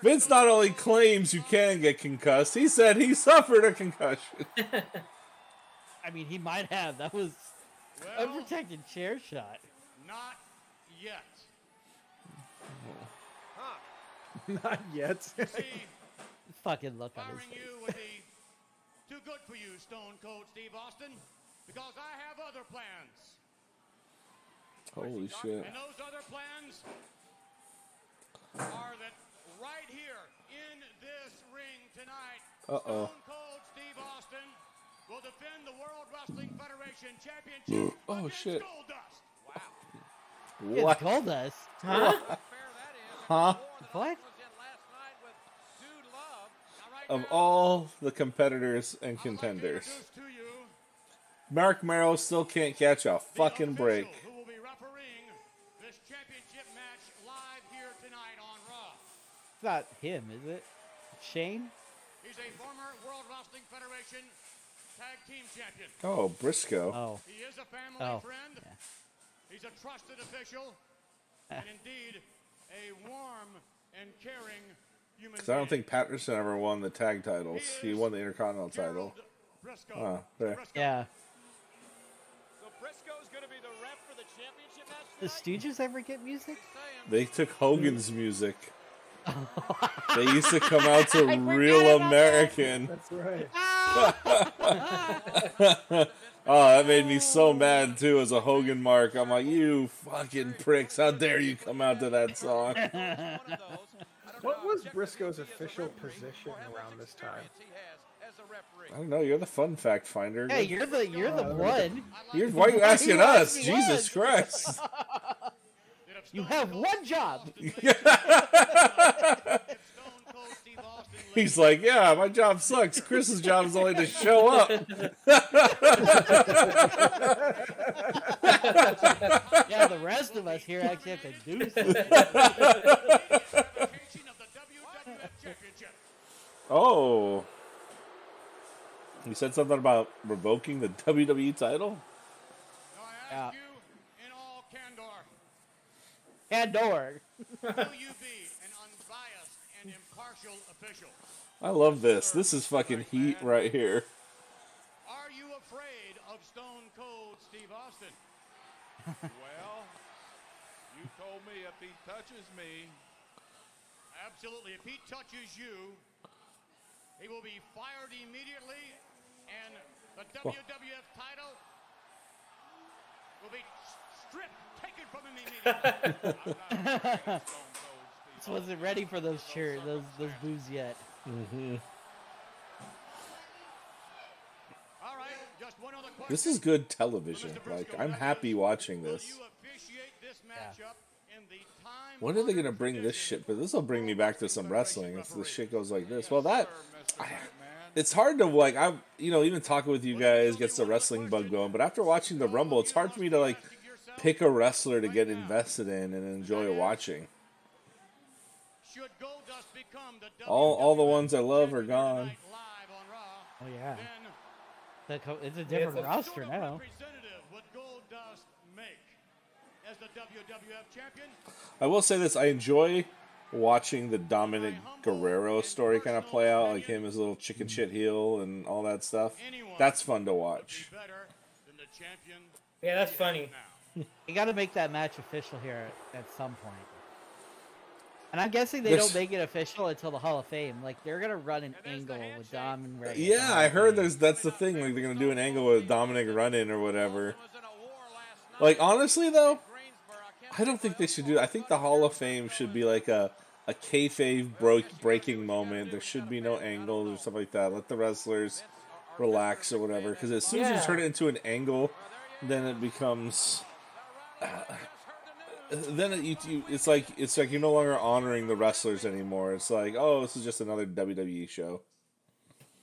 Vince not only claims you can get concussed, he said he suffered a concussion. I mean, he might have. That was Well, unprotected chair shot. not yet. Not yet. See, Fucking look on his firing face. you would be too good for you, Stone Cold Steve Austin, because I have other plans. Holy shit. And those other plans are that right here in this ring tonight, Uh-oh. Stone Cold Steve Austin will defend the World Wrestling Federation Championship Oh, against shit. Goldust. What? It's Goldust. Huh? What? Of all the competitors and contenders, To you, Mark Merrill still can't catch a fucking the break. official who will be refereeing this championship match live here tonight on Raw. It's not him, is it? Shane? He's a former World Wrestling Federation Tag Team Champion. Oh, Briscoe. Oh. He is a family Oh. friend. Yeah. He's a trusted official, and indeed a warm and caring human Because I don't being. think Patterson ever won the tag titles. He won the Intercontinental title. Gerald Briscoe. Ah, there. Briscoe. Yeah. So Briscoe's going to be the ref for the championship match The tonight? Stooges ever get music? They took Hogan's music. They used to come out to I forgot Real about American. That's right. Oh, that made me so mad too as a Hogan mark. I'm like, you fucking pricks, how dare you come out to that song? What was Briscoe's official position around this time? I don't know, you're the fun fact finder. Hey, you're the one. Why are you asking you us? asking Jesus us? Christ. You have one job. He's like, yeah, my job sucks. Chris's job is only to show up. Yeah, the rest of us here actually have to do something. Oh. You said something about revoking the WWE title? Yeah. In all candor, Pandora. will you be an unbiased and impartial official? I love this. This is fucking heat right here. Are you afraid of Stone Cold Steve Austin? Well, you told me if he touches me, Absolutely. If he touches you, he will be fired immediately, and the WWF title will be stripped, taken from him immediately. Just wasn't ready for those cheers, those boos yet. All right, just one other question. This is good television. Like, I'm happy watching Will this. you officiate this matchup in the time? When are they going to bring this shit? But this will bring me back to some wrestling if this shit goes like this. Well, that... It's hard to, like, even talking with you guys gets the wrestling bug going. But after watching the Rumble, it's hard for me to, like, pick a wrestler to get invested in and enjoy watching. Should Goldust become the All the ones I love are gone. live on Raw, Oh yeah, then it's a different roster sort of now. representative would Goldust make as the WWF champion? I will say this. I enjoy watching the Dominic Guerrero story kind of play out, like him as a little chicken shit heel and all that stuff. That's fun to watch. Be better than the champion Yeah, that's funny. now. You got to make that match official here at some point. And I'm guessing they This- don't make it official until the Hall of Fame. Like they're gonna run an angle with Dom and Ray. Yeah, I heard that's the thing. Like, they're going to do an angle with Dominic run-in or whatever. Like, honestly, though, I don't think they should do. I think the Hall of Fame should be like a kayfabe breaking moment. There should be no angles or stuff like that. Let the wrestlers relax or whatever. Because as soon as you turn it into an angle, then it becomes. It's like you're no longer honoring the wrestlers anymore. It's like, oh, this is just another WWE show.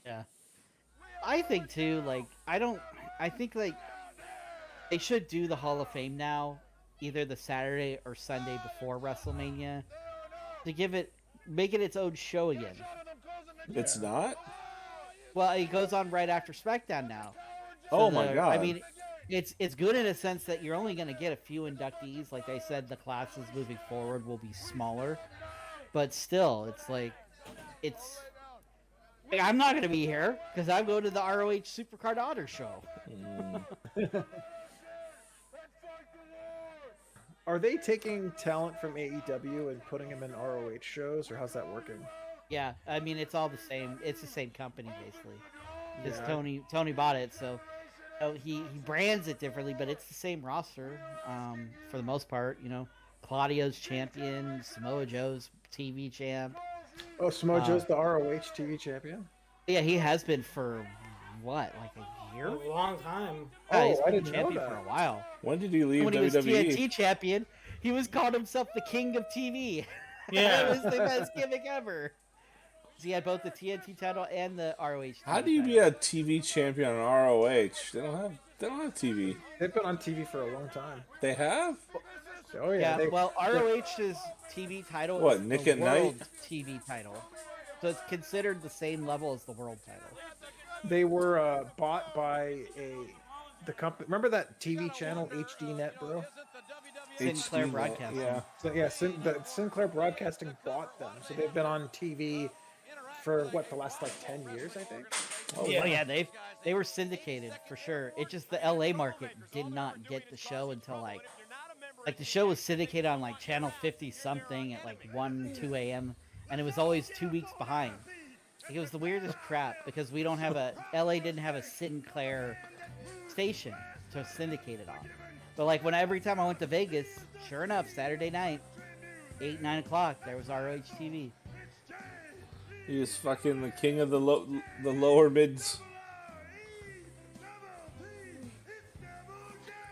Yeah. I think too, like, I think, like, they should do the Hall of Fame now, either the Saturday or Sunday before WrestleMania, to make it its own show again. It's not? Well, it goes on right after SmackDown now. Oh my God. I mean, it's good in a sense that you're only going to get a few inductees. Like I said, the classes moving forward will be smaller, but still, it's like, I'm not going to be here because I'm going to the ROH Supercard Honor show. Are they taking talent from AEW and putting them in ROH shows, or how's that working? Yeah, I mean, it's all the same. It's the same company, basically. Because Yeah. Tony bought it, so he brands it differently, but it's the same roster for the most part. You know, Claudio's champion, Samoa Joe's TV champ. Oh, Samoa Joe's the ROH TV champion? Yeah, he has been for what, like a year? A long time. Yeah, he's Oh, I been didn't know champion that. for a while. When did he leave When he was WWE? TNT champion, he was called himself the King of TV. Yeah. That was the best gimmick ever. He had both the TNT title and the ROH. How do you be a TV champion on ROH? They don't have TV. They've been on TV for a long time. They have? Oh yeah. Yeah, well, ROH's TV title What, is Nick the at Night? World TV title. So it's considered the same level as the world title. They were bought by the company. Remember that TV channel HDNet, bro? Sinclair HDNet, Broadcasting. Yeah. So yeah, the Sinclair Broadcasting bought them, so they've been on TV for the last like 10 years, I think. Oh yeah, they were syndicated for sure. It just the LA market did not get the show until like the show was syndicated on like channel 50 something at like 2 a.m. and it was always 2 weeks behind. Like, it was the weirdest crap because we don't have LA didn't have a Sinclair station to syndicate it on. But like every time I went to Vegas, sure enough, Saturday night, 8-9 o'clock, there was ROH TV. He is fucking the king of the lower mids.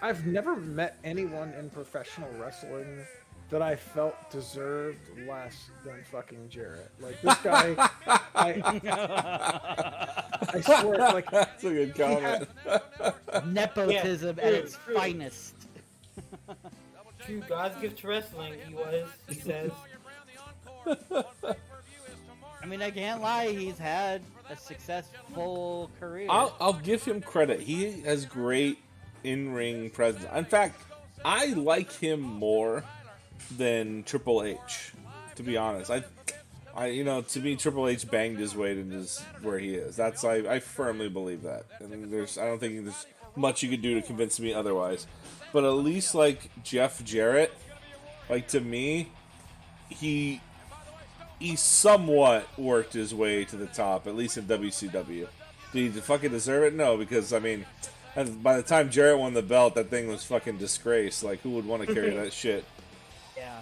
I've never met anyone in professional wrestling that I felt deserved less than fucking Jarrett. Like this guy, I swear, like That's a good comment. Nepotism Yeah, at its true. finest. True God's gift to wrestling, he says. I mean, I can't lie, he's had a successful career. I'll give him credit. He has great in-ring presence. In fact, I like him more than Triple H, to be honest. To me, Triple H banged his way into where he is. I firmly believe that. And I don't think there's much you could do to convince me otherwise. But at least like Jeff Jarrett, like to me, he somewhat worked his way to the top, at least in WCW. Did he fucking deserve it? No, because I mean, by the time Jarrett won the belt, that thing was fucking disgrace. Like, who would want to carry that shit? Yeah.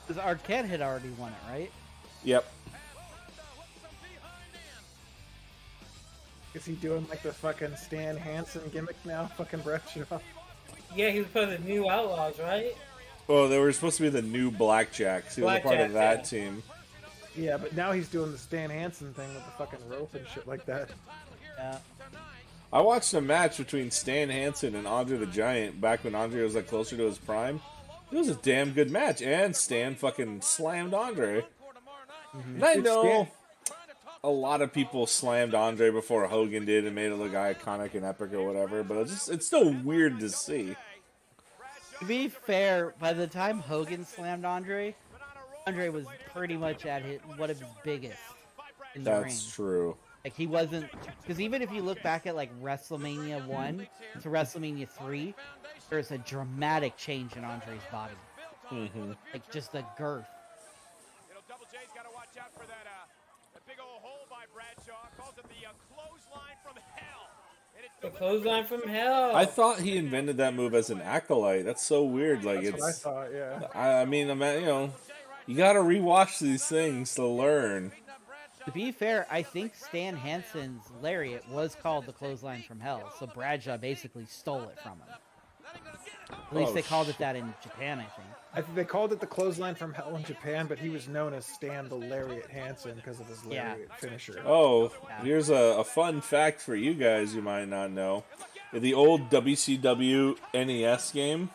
Because Arquette had already won it, right? Yep. is he doing like the fucking Stan Hansen gimmick now? Fucking Bradshaw. Yeah, he was part of the New Outlaws, right? Well, they were supposed to be the new Blackjacks. He was a part of Blackjacks, that yeah. team. Yeah, but now he's doing the Stan Hansen thing with the fucking rope and shit like that. Yeah. I watched a match between Stan Hansen and Andre the Giant back when Andre was like closer to his prime. It was a damn good match, and Stan fucking slammed Andre. And I Dude, know Stan- a lot of people slammed Andre before Hogan did and made it look iconic and epic or whatever, but it's still weird to see. To be fair, by the time Hogan slammed Andre was pretty much at one of his biggest in the ring. That's true. Like, he wasn't... Because even if you look back at, like, WrestleMania 1 to WrestleMania 3, there's a dramatic change in Andre's body. Mm-hmm. Like, just the girth. Double J's got to watch out for that big old hole by Bradshaw. Calls it the clothesline from hell. And it The clothesline from hell. I thought he invented that move as an acolyte. That's so weird. Like That's what I it's. thought. Yeah. I mean, you gotta rewatch these things to learn. To be fair, I think Stan Hansen's lariat was called the clothesline from hell, so Bradshaw basically stole it from him. At least they called it that in Japan, I think. I think they called it the clothesline from hell in Japan, but he was known as Stan the Lariat Hansen because of his lariat finisher. Oh, here's a fun fact for you guys you might not know. In the old WCW NES game,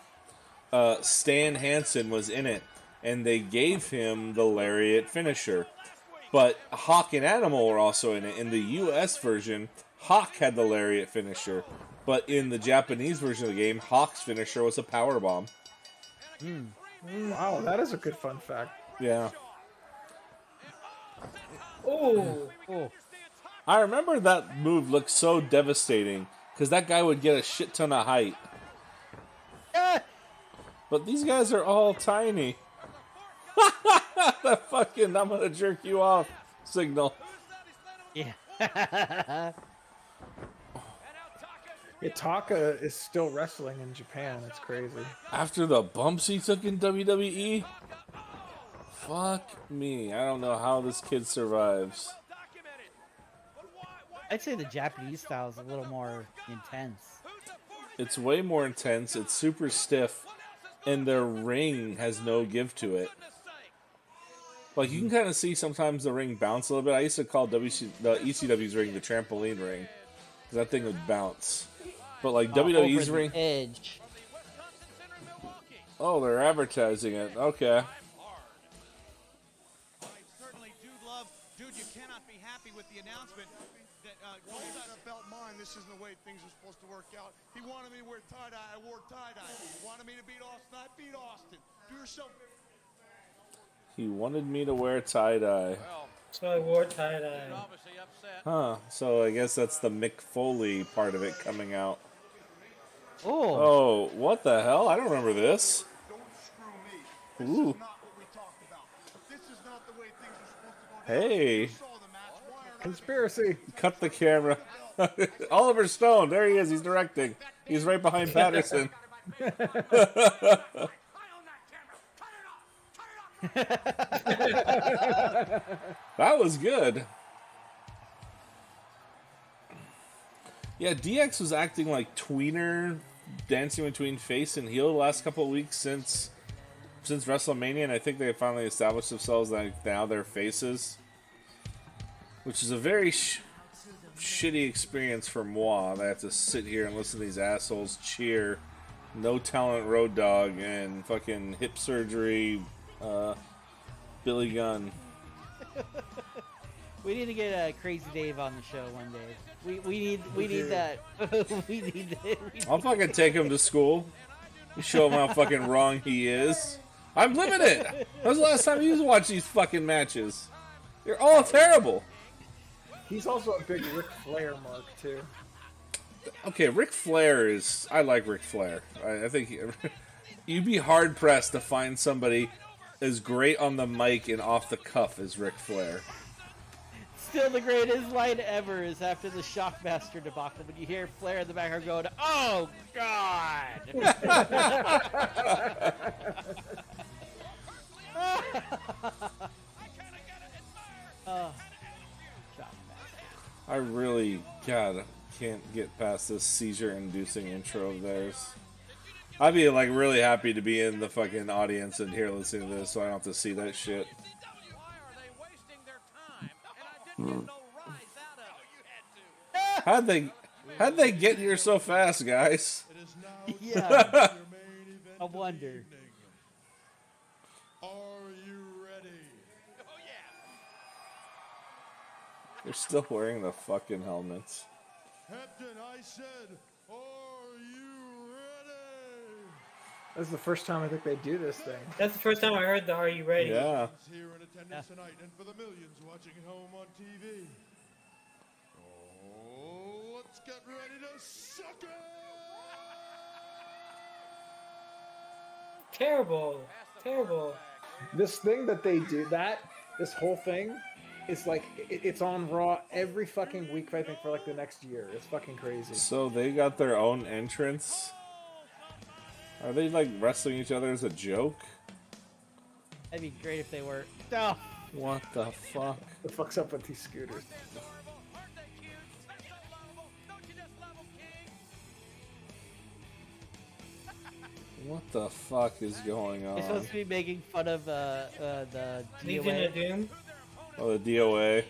Stan Hansen was in it, and they gave him the lariat finisher. But Hawk and Animal were also in it. In the US version, Hawk had the lariat finisher. But in the Japanese version of the game, Hawk's finisher was a powerbomb. Wow, that is a good fun fact. Yeah. Oh. I remember that move looked so devastating because that guy would get a shit ton of height. But these guys are all tiny. That fucking I'm gonna jerk you off signal. Yeah. Yeah, Taka is still wrestling in Japan. It's crazy. After the bumps he took in WWE? Fuck me. I don't know how this kid survives. I'd say the Japanese style is a little more intense. It's way more intense. It's super stiff. And their ring has no give to it. Like, you can kind of see sometimes the ring bounce a little bit. I used to call the ECW's ring the trampoline ring. Because that thing would bounce. But, like, WWE's over the ring... edge. Oh, they're advertising it. Okay. Dude, you cannot be happy with the announcement that Once I felt mine, this isn't the way things are supposed to work out. He wanted me to wear tie-dye, I wore tie-dye. He wanted me to beat Austin, I beat Austin. Do yourself. He wanted me to wear tie-dye. So I wore tie-dye. obviously upset. Huh. So I guess that's the Mick Foley part of it coming out. Oh. Oh, what the hell? I don't remember this. Don't screw me. This Ooh. is not what we talked about. This is not the way things are supposed to go down. Hey. You saw the match. Why are not Conspiracy. Cut the camera. Oliver Stone. There he is. He's directing. He's right behind Patterson. That was good. Yeah, DX was acting like tweener, dancing between face and heel the last couple of weeks since WrestleMania, and I think they finally established themselves like now they're faces, which is a very shitty experience for moi. They have to sit here and listen to these assholes cheer No Talent Road Dogg and fucking hip surgery Billy Gunn. We need to get Crazy Dave on the show one day. We need that. we need that. I'll fucking take him to school. Show him how fucking wrong he is. I'm living it. When was the last time you watched these fucking matches? They're all terrible. He's also a big Ric Flair mark too. Okay, Ric Flair is... I like Ric Flair. I think... You'd be hard-pressed to find somebody as great on the mic and off the cuff as Ric Flair. Still the greatest line ever is after the Shockmaster debacle when you hear Flair in the background going, "Oh God!" I really, God, can't get past this seizure-inducing intro of theirs. I'd be, like, really happy to be in the fucking audience and here listening to this so I don't have to see that shit. Why are they wasting their time? And I didn't get no rise out of it. You had to. How'd they get here so fast, guys? It is now Yeah. your main event I of the wonder. evening. Are you ready? Oh yeah. They're still wearing the fucking helmets. Hampton, I said, are you ready? That's the first time I think they do this thing. That's the first time I heard the "Are you ready?" Yeah. Here in attendance tonight, and for the millions watching at home on TV. Oh, let's get ready to suck it! Terrible. Terrible. This thing that they do, this whole thing, It's like it's on Raw every fucking week. I think for like the next year. It's fucking crazy. So they got their own entrance. Are they like wrestling each other as a joke? That'd be great if they were. No. What the fuck? The fuck's up with these scooters? What the fuck is going They're supposed on? to be making fun of the Legion DOA. of Doom. Oh, the DOA.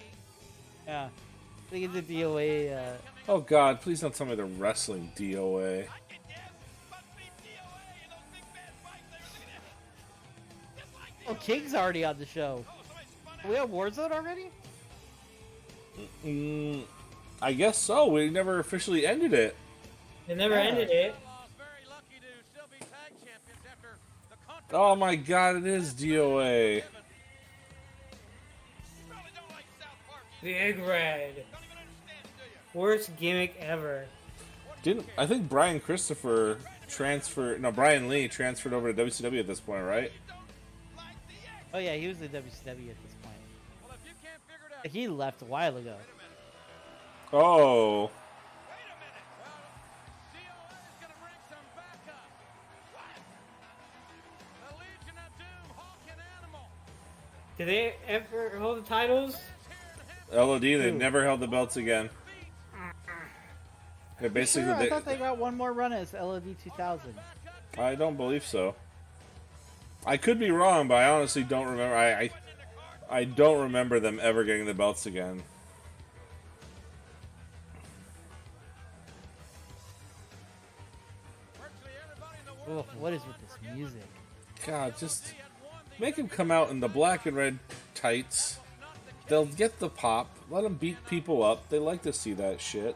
Yeah. I think it's the DOA. Oh god, please don't tell me the wrestling DOA. Oh, King's already on the show. Are we on Warzone already? I guess so. We never officially ended it. They never ended it. Very lucky to still be tag champions after the controversy. Oh my god, it is DOA. You probably don't like South Park. Big Red. Don't even understand it, do you? Worst gimmick ever. Didn't I think Brian Christopher transferred? No, Brian Lee transferred over to WCW at this point, right? Oh yeah, he was in WCW at this point. Well, if you can't figure it out, He left a while ago. Oh, wait a minute. Well, DOA is going to bring some backup. What? The Legion of Doom, Hawk and Animal. Did they ever hold the titles? LOD. They never held the belts again. They're basically. Sure, I thought they got one more run as LOD 2000. I don't believe so. I could be wrong, but I honestly don't remember. I don't remember them ever getting the belts again. Virtually everybody in the world Oh, what is with this music? God, just make him come out in the black and red tights. They'll get the pop. Let them beat people up. They like to see that shit.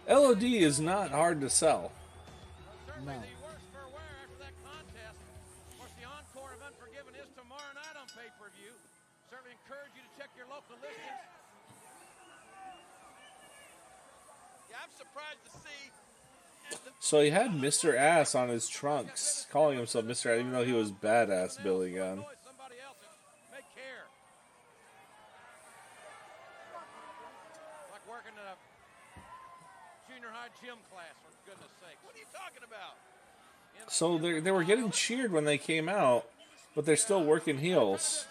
LOD is not hard to sell. No. worse for wear after that contest. Of course, the encore of Unforgiven is tomorrow night on pay-per-view. Certainly encourage you to check your local listings. Yeah, I'm surprised to see. So he had Mr. Ass on his trunks, calling himself Mr. Ass, even though he was badass Billy Gunn. Somebody else's. Take care. Like working in a junior high gym class, for goodness sakes. What are you talking about? So they were getting cheered when they came out, but they're still working heels.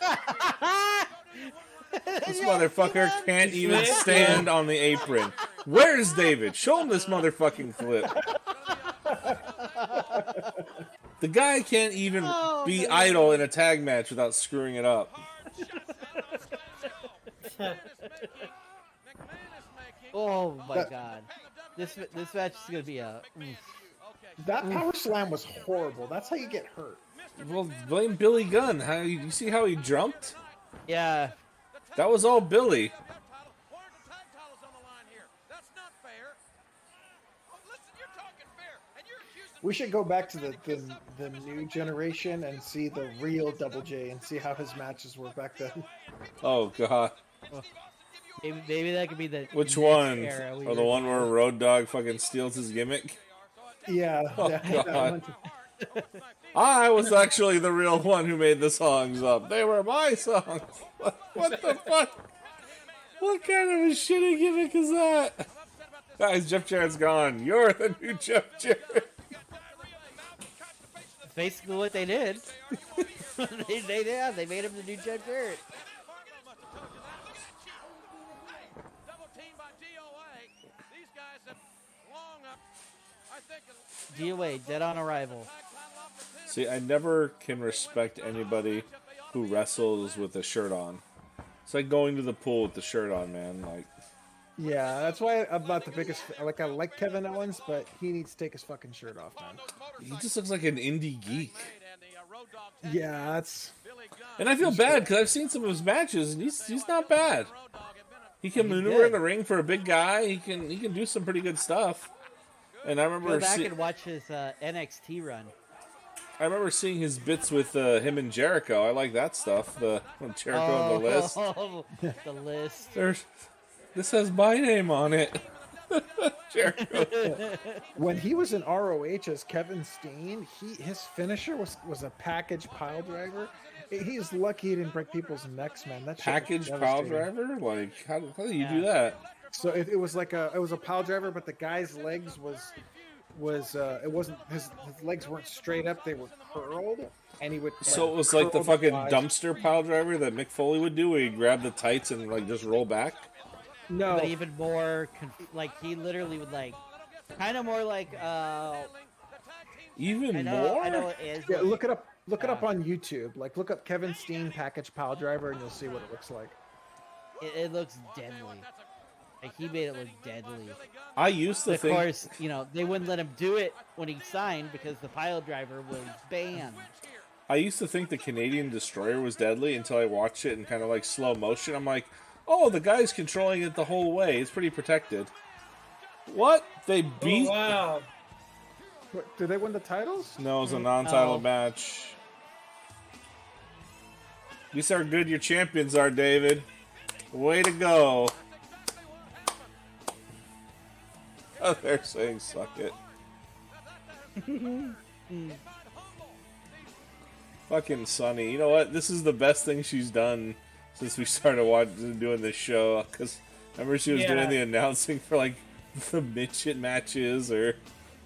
This motherfucker can't even stand on the apron. Where's David? Show him this motherfucking clip. The guy can't even be idle in a tag match without screwing it up. Oh my god. This match is gonna be a. That power slam was horrible. That's how you get hurt. Well, blame Billy Gunn. How you see how he jumped? Yeah. That was all Billy. We should go back to the new generation and see the real Double J and see how his matches were back then. Oh god. Maybe that could be the. Which next one? era we Oh, the one where Road Dogg fucking steals his gimmick? Yeah. Oh, that God. one. I was actually the real one who made the songs up. They were my songs. What the fuck? What kind of a shitty gimmick is that? Guys, Jeff Jarrett's gone. You're the new Jeff Jarrett. Basically what they did. they made him the new Jeff Jarrett. DOA, dead on arrival. See, I never can respect anybody who wrestles with a shirt on. It's like going to the pool with the shirt on, man. Like, Yeah, that's why I'm not the biggest. Like, I like Kevin Owens, but he needs to take his fucking shirt off, man. he just looks like an indie geek. Yeah, that's. And I feel bad because I've seen some of his matches, and he's not bad. He can maneuver in the ring for a big guy. He can do some pretty good stuff. And I Go remember back and watch his NXT run. I remember seeing his bits with him and Jericho. I like that stuff. The when Jericho on the list. The list. This has my name on it. Jericho. When he was in ROH as Kevin Steen, his finisher was a package pile driver. He's lucky he didn't break people's necks, man. That shit was Package pile devastating. driver? Like, how do you do Yeah. that? So it was like it was a pile driver, but the guy's legs was it wasn't his legs weren't straight up; they were curled, and he would. So it was like the curl fucking thighs. dumpster pile driver that Mick Foley would do, where he'd grab the tights and like just roll back. No, But even more, like he literally would like, kind of more like, Even I more? know it is. yeah, look it up. Look it Yeah. up on YouTube. Like, look up Kevin Steen package pile driver, and you'll see what it looks like. It looks deadly. Like he made it look deadly. I used to Of think. course, you know they wouldn't let him do it when he signed because the pile driver was banned. I used to think the Canadian Destroyer was deadly until I watched it in kind of like slow motion. I'm like, oh, the guy's controlling it the whole way. It's pretty protected. What? They beat? Oh, wow. What, did they win the titles? No, it was a non-title Oh. match. You see how good your champions are, David. Way to go. Oh, they're saying suck it. Fucking Sunny. You know what? This is the best thing she's done since we started doing this show. Because remember she was Yeah. doing the announcing for like the midget matches or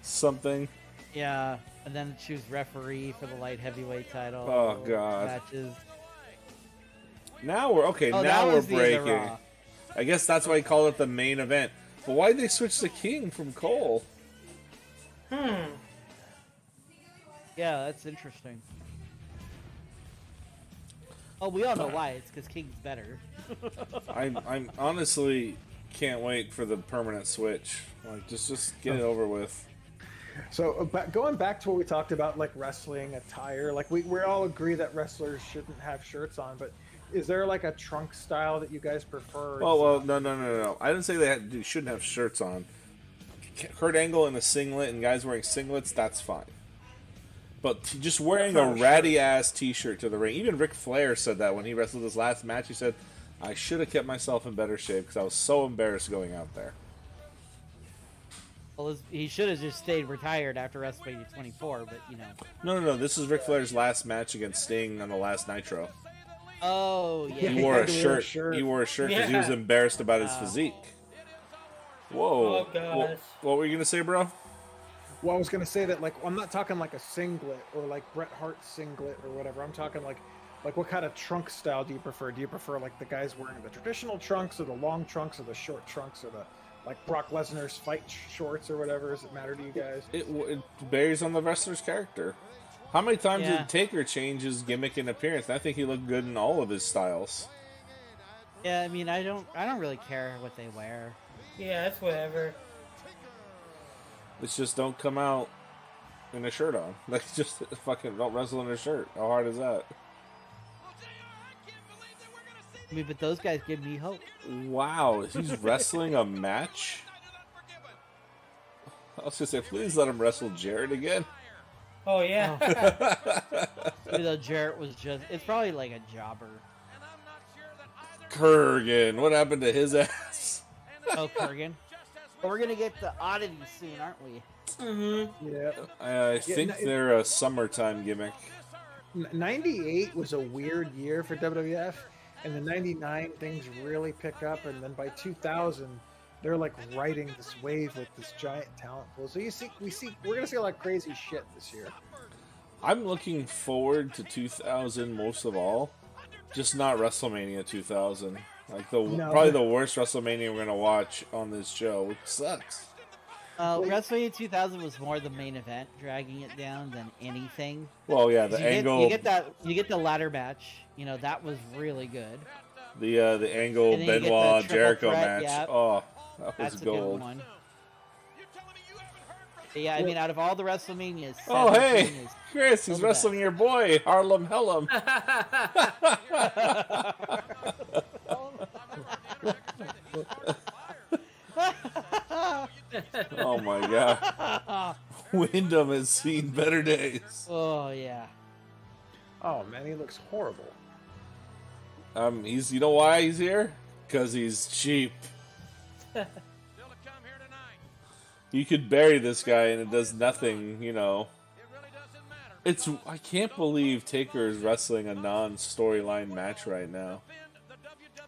something. Yeah, and then she was referee for the light heavyweight title. Oh, God. Matches. Now we're okay. Oh, Now that we're was the other breaking. Raw. I guess that's why he called it the main event. But why did they switch to King from Cole? Yeah, that's interesting. Oh, we all know why. It's because King's better. I'm honestly can't wait for the permanent switch. Like just get it over with. So going back to what we talked about, like wrestling attire, like we all agree that wrestlers shouldn't have shirts on, but is there like a trunk style that you guys prefer? Well, no. I didn't say they shouldn't have shirts on. Kurt Angle in a singlet and guys wearing singlets, that's fine. But just wearing That's a not a ratty ass T-shirt to the ring. Even Ric Flair said that when he wrestled his last match. He said, "I should have kept myself in better shape because I was so embarrassed going out there." Well, he should have just stayed retired after WrestleMania 24, but you know. No. This is Ric Flair's last match against Sting on the last Nitro. Oh, yeah. He He wore had a to wear a shirt. shirt. He wore a shirt because he was Yeah. embarrassed about his Wow. physique. Whoa. Oh, gosh. What were you gonna say, bro? Well, I was gonna say that, like, I'm not talking like a singlet or like Bret Hart singlet or whatever. I'm talking like what kind of trunk style do you prefer? Do you prefer like the guys wearing the traditional trunks or the long trunks or the short trunks or the like Brock Lesnar's fight shorts or whatever? Does it matter to you guys? It varies on the wrestler's character. How many times Yeah. did Taker change his gimmick and appearance? And I think he looked good in all of his styles. Yeah, I mean, I don't really care what they wear. Yeah, that's whatever. It's just don't come out in a shirt on. Like just fucking don't wrestle in a shirt. How hard is that? I mean, but those guys give me hope. Wow, he's wrestling a match. I was gonna say, please let him wrestle Jarrett again. Oh, yeah. Even though Jarrett was it's probably like a jobber. Kurgan, what happened to his ass? Oh, Kurgan. But we're going to get the oddities soon, aren't we? Mm-hmm. Yeah. I think they're a summertime gimmick. 98 was a weird year for WWF, and the 99 things really pick up, and then by 2000 they're like riding this wave with this giant talent pool. So we're gonna see a lot of crazy shit this year. I'm looking forward to 2000 most of all, just not WrestleMania 2000. Like probably the worst WrestleMania we're gonna watch on this show, which sucks. WrestleMania 2000 was more the main event, dragging it down than anything. Well, yeah, the angle, You get the ladder match. You know that was really good. the angle And then you get the Benoit triple Jericho threat, match. yeah. Oh, that was That's a gold. good one. But yeah, I mean, out of all the WrestleManias, Oh, 17 hey, is Chris, still he's the wrestling your boy Harlem Hellum. Oh my God, Wyndham has seen better days. Oh yeah. Oh man, he looks horrible. You know why he's here? Because he's cheap. Still to come here tonight. You could bury this guy and it does nothing, you know. It really doesn't matter. It's I can't believe Taker is wrestling a non-storyline match right now.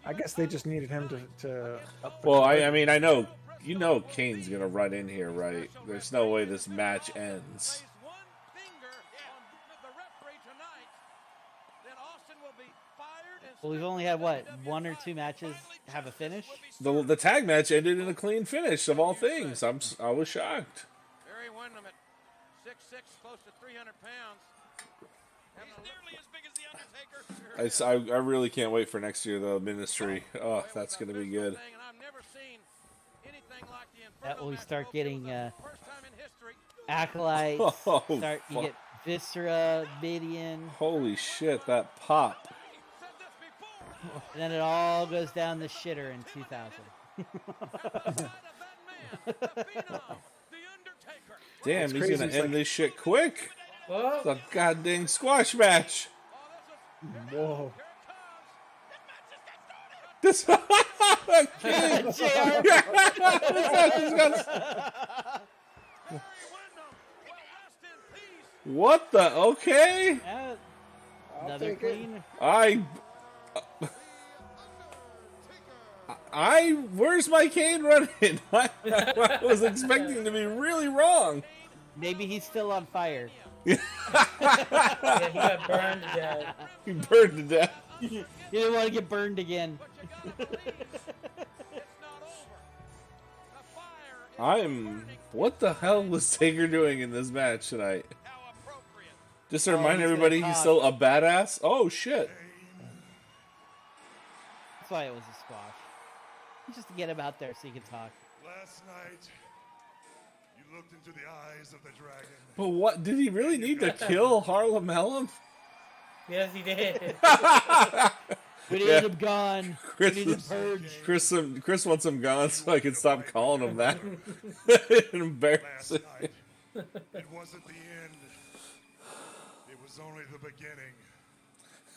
I guess they just needed him to up the Well, card. I mean, I know, you know Kane's going to run in here, right? There's no way this match ends. Lays one finger on the referee tonight, then Austin will be fired and Well, we've only had what, 1 or 2 matches have a finish. The tag match ended in a clean finish, of all things. I was shocked. Barry Windham at 6'6", close to 300 pounds. He's nearly as big as the Undertaker. I really can't wait for next year, though, Ministry. Oh, that's going to be good. And I've never seen anything like the That Inferno will we match. start getting First time in history. acolytes. Oh, Start you fuck. get Viscera, Midian, Holy shit, that pop. Said this before. and then it all goes down the shitter in 2000. Side of that man, the Phenom, the Undertaker. Damn, It's he's crazy, going it's to end like- this shit quick. Well, It's a goddamn squash match. Whoa. This King. JR. What the? Okay. Yeah, I'll another take it. clean. Where's my Kane running? I was expecting to be really wrong. Maybe he's still on fire. yeah, he got burned to death. He burned to death. You didn't want to get burned again. What the hell was Taker doing in this match tonight? Just to remind he's gonna everybody, he's talk. still a badass. Oh shit! That's why it was a squash. Just to get him out there so he can talk. Last night, you looked into the eyes of the dragon. But what did he really need to kill Harlem Hellum? Yes, he did. We need Yeah. him gone. Chris, we need him purged. Chris wants him gone so I can stop calling him that. Last Embarrassing. night, it wasn't the end. It was only the beginning.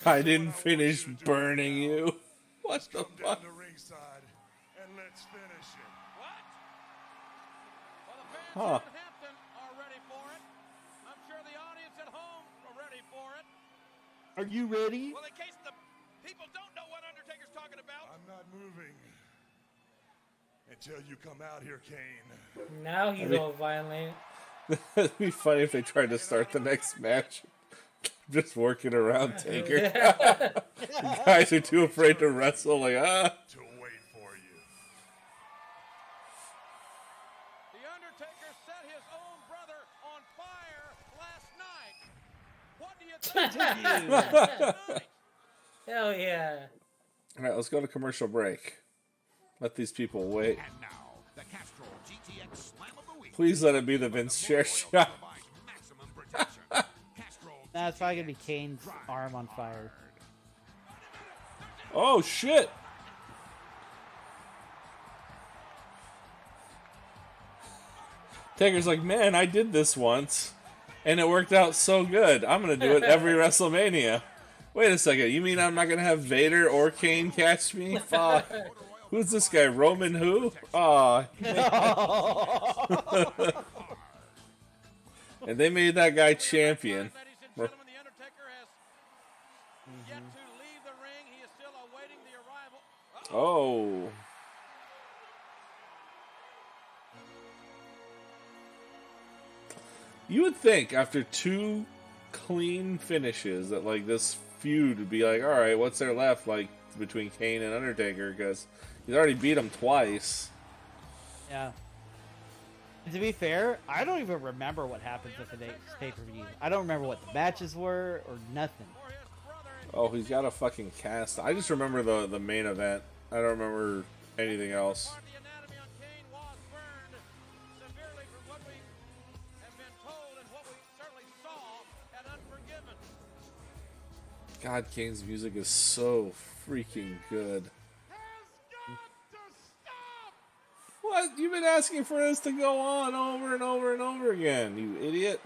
I didn't finish burning you. What the Come down fuck? to ringside and let's finish it. What? Well, the fans Huh. here in Hampton are ready for it. I'm sure the audience at home are ready for it. Are you ready? Well, in case the people don't know what Undertaker's talking about, I'm not moving until you come out here, Kane. Now he's all violent. It'd be funny if they tried to start the next match. Just working around Taker. Guys are too afraid to wrestle. Like, To wait for you. the Undertaker set his own brother on fire last night. What do you think? Hell yeah. all right, let's go to commercial break. Let these people wait. And now, the Castrol GTX Slam of the Week. Please let it be the Vince chair shot. Maximum protection. Castrol Nah, it's probably gonna be Kane's arm on fire. Oh shit! Taker's like, man, I did this once, and it worked out so good. I'm gonna do it every WrestleMania. Wait a second, you mean I'm not gonna have Vader or Kane catch me? Fuck. Who's this guy? Roman who? Aw. And they made that guy champion. Ladies and gentlemen, the Undertaker has yet to leave the ring. He is still awaiting the arrival. Oh. You would think after 2 clean finishes that like this feud would be like, all right, what's there left like between Kane and Undertaker? Because he's already beat him twice. Yeah. And to be fair, I don't even remember what happens at the next pay-per-view. I don't remember what the matches were or nothing. Oh, he's got a fucking cast. I just remember the main event. I don't remember anything else. The anatomy on Kane was burned severely from what we have been told and what we certainly saw at Unforgiven. God, Kane's music is so freaking good. What? You've been asking for this to go on over and over and over again, you idiot.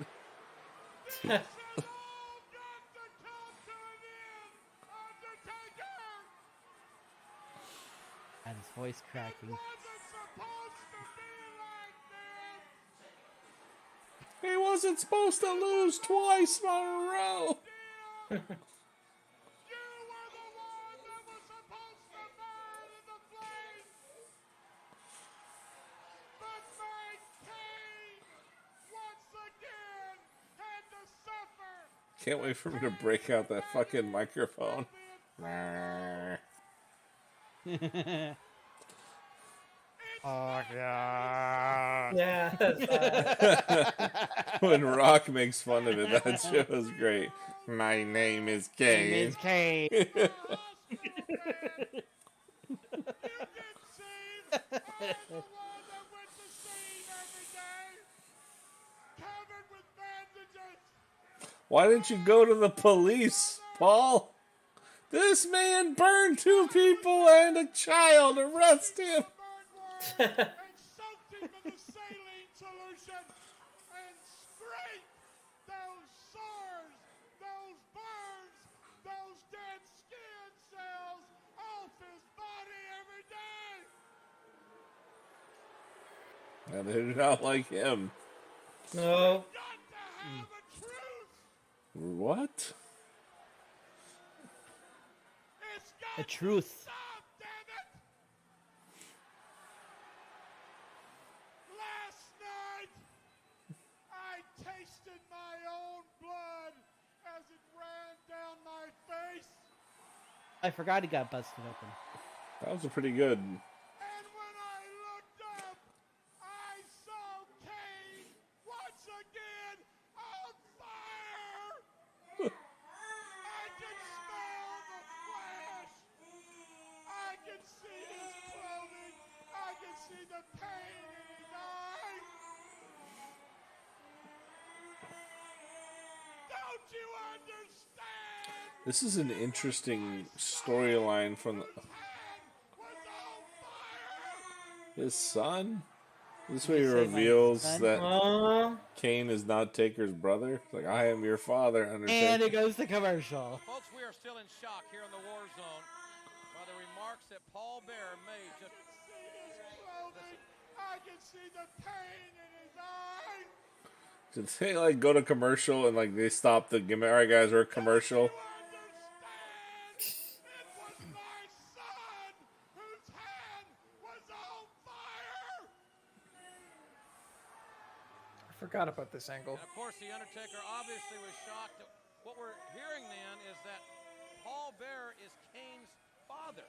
And his voice cracking. wasn't supposed to lose twice in a row. You were the one that was supposed to burn in the flames. But my Kane once again had to suffer. Can't wait for him to break out that fucking microphone. Oh yeah. Yeah. When Rock makes fun of it, that shit was great. My name is Kane. It's Kane. You did save. I'm the one that went to save every day. Covered with bandages. Why didn't you go to the police, Paul? This man burned 2 people and a child. Arrest him. And soaked him in the saline solution and scraped those sores, those burns, those dead skin cells off his body every day. And they do not like him. No. Got to have a truth. What? It's got The truth. to stop, damn it. Last night, I tasted my own blood as it ran down my face. I forgot he got busted open. That was pretty good. And when I looked up, I saw Kane once again on fire. I can smell the flash. I can see his clothing. I can see the pain in his eyes. Don't you understand? This is an interesting storyline from His hand was on fire. his son. This way he Say my reveals son? that Kane is not Taker's brother. It's like, I am your father, And Undertaker. it goes to commercial. Folks, we are still in shock here in the war zone by the remarks that Paul Bearer made just I can see his clothing. I can see the pain in his eyes. Did they like go to commercial and like they stop the game? All right, guys, we're at commercial. You understand? It was my son whose hand was on fire. I forgot about this angle. And of course, the Undertaker obviously was shocked. What we're hearing then is that Paul Bearer is Kane's father.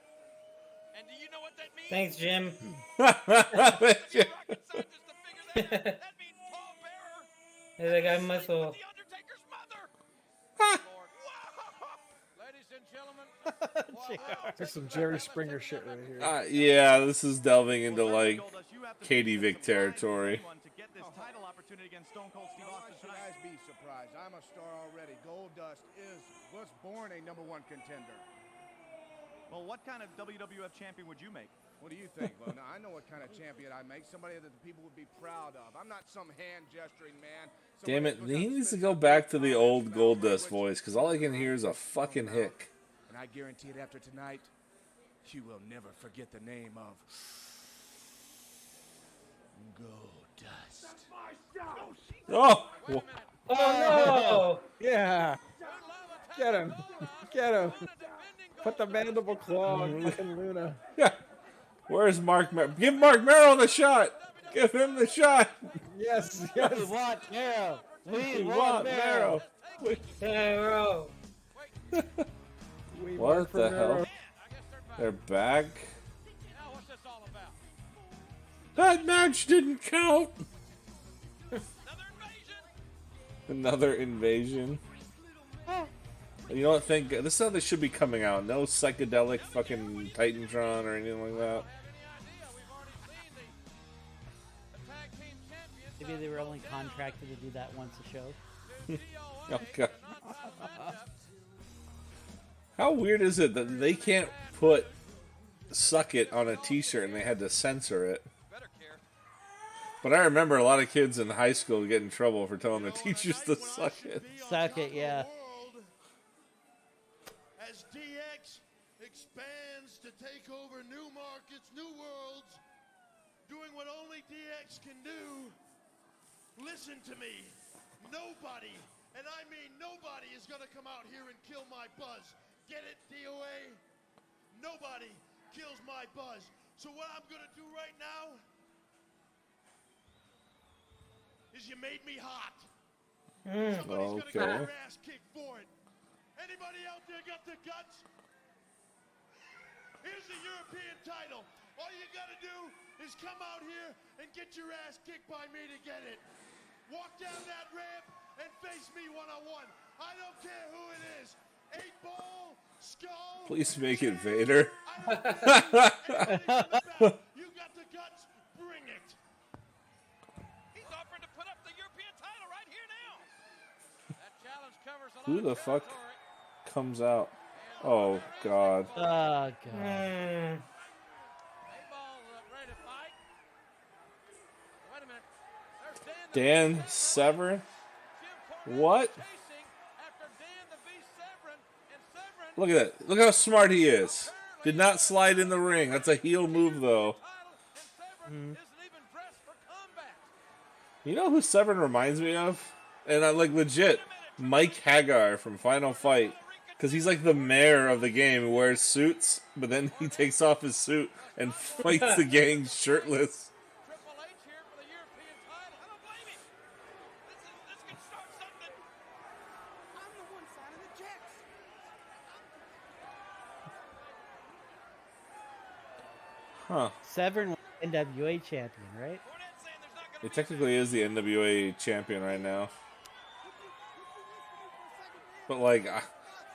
And do you know what that means? Thanks, Jim. Rocket scientists to figure that out. That means Paul Bearer Hey, that guy muscle. the Undertaker's mother. Lord. Ladies and gentlemen, There's some Jerry Springer shit right here. Yeah, this is delving into like Katie Vick territory. To get this title opportunity against Stone Cold Steve Why Austin should tonight. I be surprised? I'm a star already. Goldust was born a #1 contender. Well, what kind of WWF champion would you make? What do you think? Well, now I know what kind of champion I make. Somebody that the people would be proud of. I'm not some hand gesturing man. Damn it, Somebody that he goes out needs to and go spends back to time the with old his Goldust which- voice because all I can hear is a fucking hick. And I guarantee it after tonight, you will never forget the name of Goldust. Oh, wha- Oh Yeah. Get him. Get him. defending Put the mandible claw on fucking Luna. yeah. Where's Mark? Give Mark Merrill the shot. Give him the shot. Yes, We yes. want Marrow. We We want want Marrow. Merrill. no! Arrow. We What work for the Mero. hell? They're back. Now, what's this all about? That match didn't count. Another invasion? Another invasion. You know what? Think this is how they should be coming out. No psychedelic fucking Titantron or anything like that. We've already seen the tag team champions. Maybe they were only contracted to do that once a show. Oh god. How weird is it that they can't put "suck it" on a T-shirt and they had to censor it? Better care. But I remember a lot of kids in high school get in trouble for telling the teachers to suck it. Suck it, yeah. As DX expands to take over new markets, new worlds, doing what only DX can do. Listen to me. nobody, and I mean nobody, is going to come out here and kill my buzz. Get it, DOA? Nobody kills my buzz. So what I'm going to do right now is you made me hot. Somebody's going to get your ass kicked for it. Anybody out there got the guts? Here's the European title. All you got to do is come out here and get your ass kicked by me to get it. Walk down that ramp and face me one-on-one. I don't care who it is. 8-ball, skull. Please make it Vader. I don't care. You got the guts, bring it. He's offering to put up the European title right here now. That challenge covers a lot Who of the fuck territory. comes out? Oh, God. Oh, God. 8-ball ready to fight. Wait a minute. There's Dan Severn? What? Look at that. Look how smart he is. Did not slide in the ring. That's a heel move, though. You know who Severn reminds me of? And I like legit Mike Hagar from Final Fight. Because he's like the mayor of the game who wears suits, but then he takes off his suit and fights the gang shirtless. Triple H here for the European title. I don't blame him. This can start something. I'm the one signing the checks. Huh. Severn was NWA champion, right? He technically is the NWA champion right now. But like,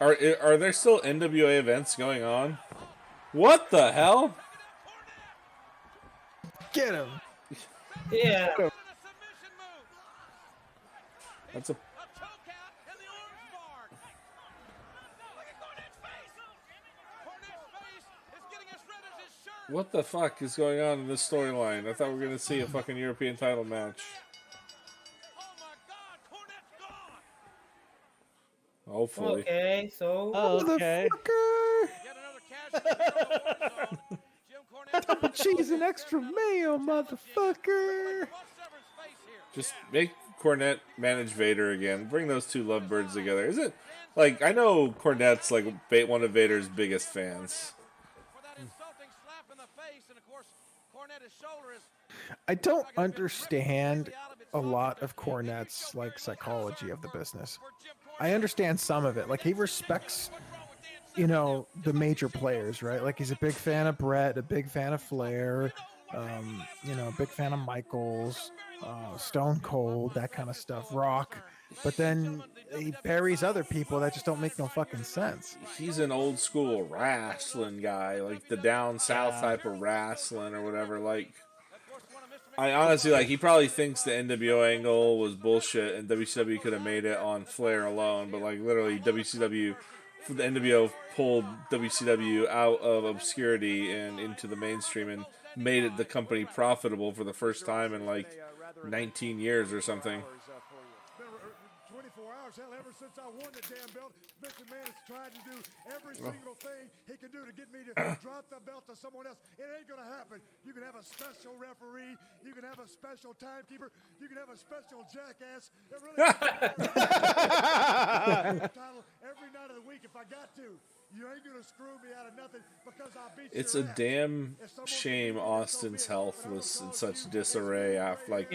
are there still NWA events going on? What the hell? Get him. Yeah. That's a. What the fuck is going on in this storyline? I thought we were gonna see a fucking European title match. Hopefully. Okay, so. Oh, okay. Double cheese and extra mayo, motherfucker. Just make Cornette manage Vader again. Bring those two lovebirds together. Is it like, I know Cornette's like one of Vader's biggest fans. I don't understand a lot of Cornette's like psychology of the business. I understand some of it. Like he respects, you know, the major players, right? Like he's a big fan of Brett, a big fan of Flair, you know, a big fan of Michaels, Stone Cold, that kind of stuff, Rock. But then he buries other people that just don't make no fucking sense. He's an old school wrestling guy, like the down south type of wrestling or whatever. Like, I honestly, like, he probably thinks the NWO angle was bullshit and WCW could have made it on Flair alone, but like literally WCW, the NWO pulled WCW out of obscurity and into the mainstream and made it the company profitable for the first time in like 19 years or something. 24 hours, hell, ever since I won the damn belt, Vince McMahon has tried to do every single thing he can do to get me to drop the belt to someone else. It ain't gonna happen. You can have a special referee, you can have a special timekeeper, you can have a special jackass. It really title every night of the week if I got to. You ain't gonna screw me out of nothing because I'll beat you. It's a damn shame Austin's health was in such disarray after, like,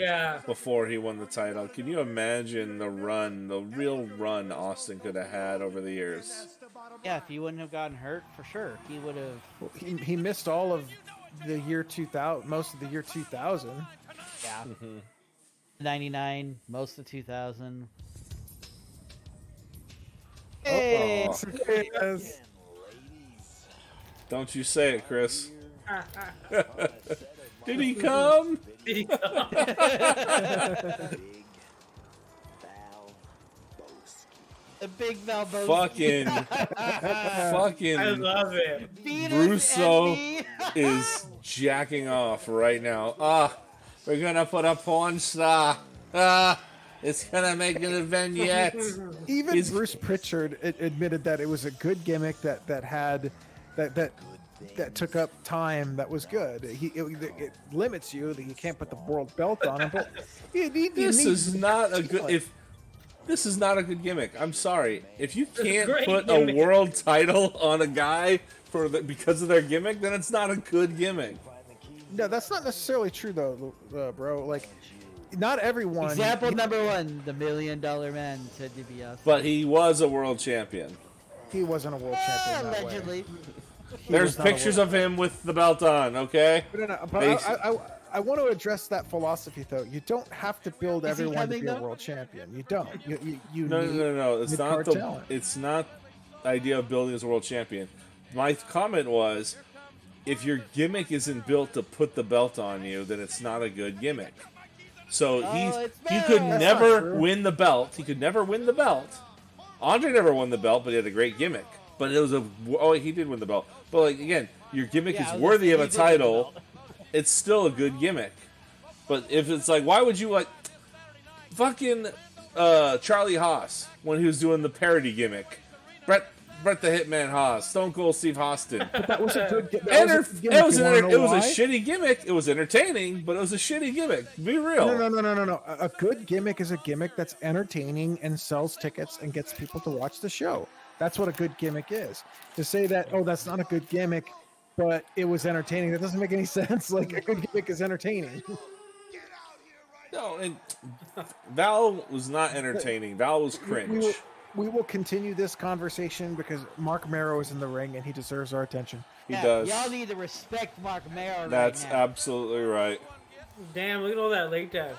before he won the title. Can you imagine the real run Austin could have had over the years? Yeah, if he wouldn't have gotten hurt, for sure, he would have. Well, he missed all of the year 2000, most of the year 2000. Yeah. 99, most of 2000. Hey, yes. Don't you say it, Chris. Did he come? Did he come? The big Valboski. Fucking. I love it. Russo is jacking off right now. We're gonna put a porn star. It's gonna make it a vignette. Even Bruce Pritchard admitted that it was a good gimmick that took up time. That was good. It limits you that you can't put the world belt on him. But This is not a good. This is not a good gimmick. I'm sorry. If you can't great put gimmick. a world title on a guy because of their gimmick, then it's not a good gimmick. No, that's not necessarily true though, bro. Like, not everyone. Example number 1, the $1 Million Man, Ted DiBiase. But he was a world champion. He wasn't a world champion that Allegedly. way. There's pictures of him with the belt on, okay? But I want to address that philosophy though. You don't have to build Is he everyone to coming, be a though? world champion. You don't. You No, need no. It's not mid-card talent. It's not the idea of building as a world champion. My comment was, if your gimmick isn't built to put the belt on you, then it's not a good gimmick. So he could That's never not true. win the belt. He could never win the belt. Andre never won the belt, but he had a great gimmick. But it was he did win the belt. But like again, your gimmick Yeah, I is was worthy of gonna a say he did win the title. belt. It's still a good gimmick. But if it's like, why would you like fucking Charlie Haas when he was doing the parody gimmick? Brett the Hitman Haas, Stone Cold Steve Austin. That was a good. It was a shitty gimmick. It was entertaining, but it was a shitty gimmick. Be real. No. A good gimmick is a gimmick that's entertaining and sells tickets and gets people to watch the show. That's what a good gimmick is. To say that, oh, that's not a good gimmick, but it was entertaining, that doesn't make any sense. Like, a good gimmick is entertaining. No, and Val was not entertaining. Val was cringe. We will continue this conversation because Mark Marrow is in the ring and he deserves our attention. He does. Y'all need to respect Mark Marrow That's right now. absolutely right. Damn, look at all that latex.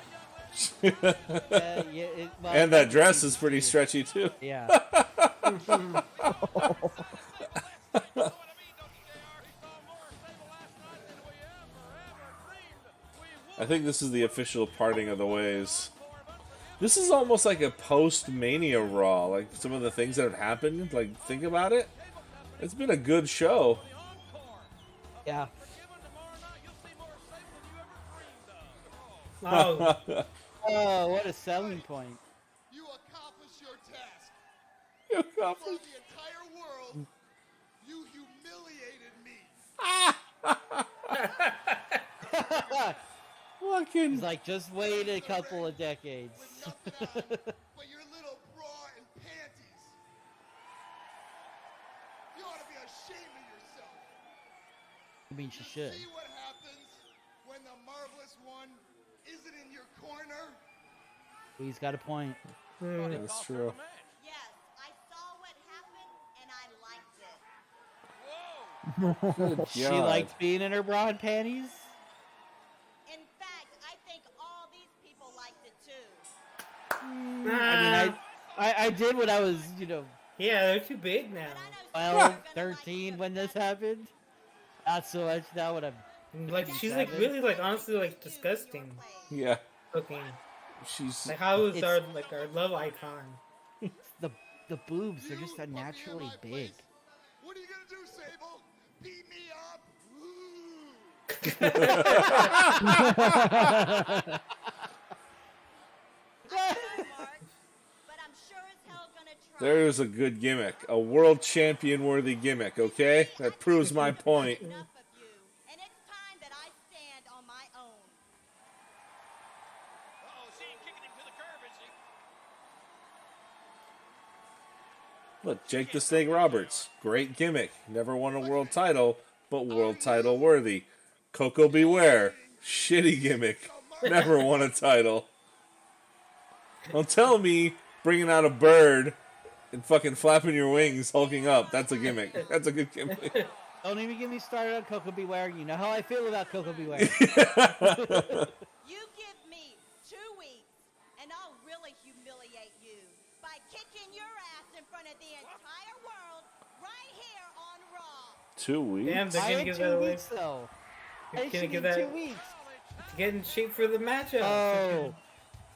And that dress is pretty stretchy too. Yeah. I think this is the official parting of the ways. This is almost like a post-Mania Raw. Like, some of the things that have happened. Like, think about it. It's been a good show. Yeah. Oh, Oh, what a selling point. You accomplished your task. You For accomplished- the entire world, you humiliated me. Fucking. He's like, just wait a couple of decades. But your little bra and panties. You ought to be ashamed of yourself. I mean, she should. See what happens when the marvelous one isn't in your corner? He's got a point. That's true. Yes, I saw what happened and I liked it. She likes being in her bra and panties? In fact, I think all these people liked it too. I mean, I did when I was, yeah, they're too big now. 12, 13 when this happened. Not so much now when I'm Like, she's like 57. really like honestly like disgusting Yeah. looking. She's. Like how is It's- our love icon? the boobs, they're just unnaturally big. What are you going to do, Sable? Beat me up? Ooh. But I'm sure as hell gonna try. There's a good gimmick. A world champion worthy gimmick, okay? That proves my point. Enough of you, and it's time that I stand on my own. Uh-oh, she ain't kicking him to the curb, is she? Look, Jake the Snake Roberts. Great gimmick. Never won a world title, but world title worthy. Coco Beware. Shitty gimmick. Never won a title. Don't tell me bringing out a bird and fucking flapping your wings, hulking up. That's a gimmick. That's a good gimmick. Don't even get me started on Coco Beware. You know how I feel about Coco Beware. You give me 2 weeks, and I'll really humiliate you by kicking your ass in front of the entire world right here on Raw. 2 weeks? Damn, they're I gonna had give 2 that away. weeks though. You're I gonna should give need that 2 weeks. to get in shape for the matchup.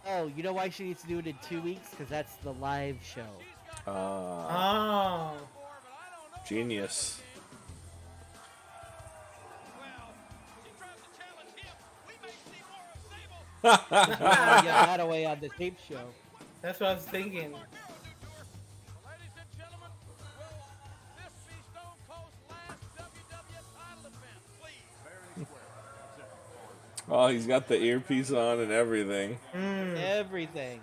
Oh, you know why she needs to do it in 2 weeks? Because that's the live show. Oh. Genius. Get that away on the tape show. That's what I was thinking. Ladies and gentlemen, will this be Stone Cold's last WWE title defense? Please. Oh, he's got the earpiece on and everything. Everything.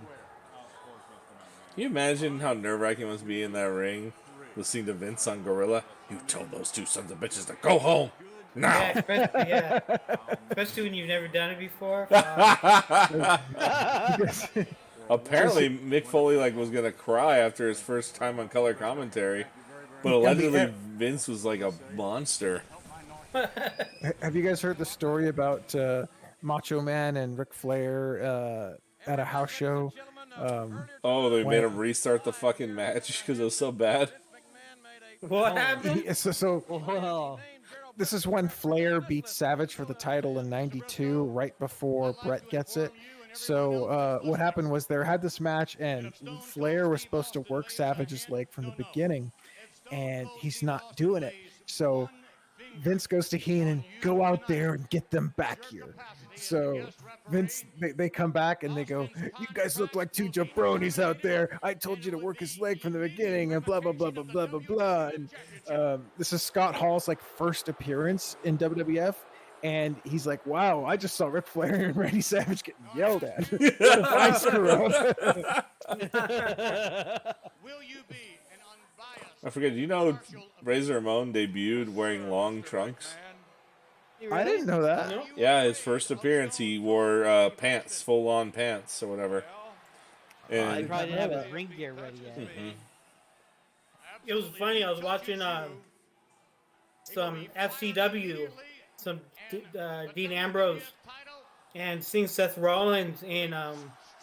Can you imagine how nerve-wracking it must be in that ring, listening to Vince on Gorilla? You told those two sons of bitches to go home now. Especially when you've never done it before. Apparently, Mick Foley was gonna cry after his first time on color commentary, but allegedly Vince was like a monster. Have you guys heard the story about Macho Man and Ric Flair at a house show? They made him restart the fucking match because it was so bad. What happened? This is when Flair beats Savage for the title in '92, right before Brett gets it. So what happened was they had this match, and Flair was supposed to work Savage's leg from the beginning, and he's not doing it. So Vince goes to Heenan, go out there and get them back here. So Vince, they come back and they go, you guys look like two jabronis out there. I told you to work his leg from the beginning and blah, blah, blah, blah, blah, blah, blah. And this is Scott Hall's first appearance in WWF. And he's like, wow, I just saw Ric Flair and Randy Savage getting yelled at. What if I screw up? Will you be an unbiased? I forget, Razor Ramon debuted wearing long trunks? I didn't know that. Yeah, his first appearance, he wore pants, full-on pants or whatever. And I probably didn't have his ring gear ready yet. It was funny. I was watching some FCW, some Dean Ambrose, and seeing Seth Rollins in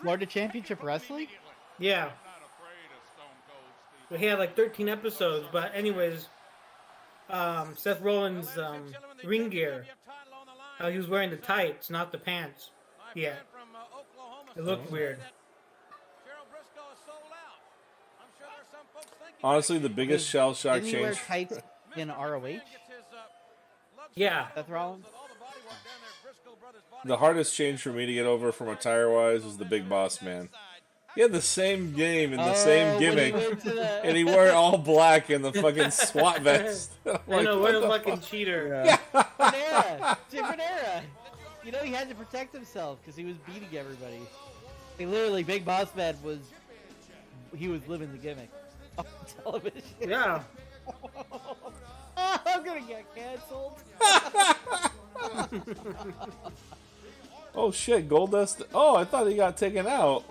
Florida Championship Wrestling? Yeah. He had 13 episodes, but anyways, Seth Rollins' ring gear, he was wearing the tights, not the pants. Yeah. It looked weird. honestly, the biggest shell shock Didn't he wear change. tights in ROH? Yeah. Seth Rollins? The hardest change for me to get over from attire wise was the Big Boss Man. He had the same game and the same gimmick, and he wore all black in the fucking SWAT vest. I know, what a fucking cheater. Yeah. Different era. You know, he had to protect himself because he was beating everybody. Literally, Big Boss Man was living the gimmick on television. Yeah. I'm gonna get canceled. Oh shit, Goldust! Oh, I thought he got taken out.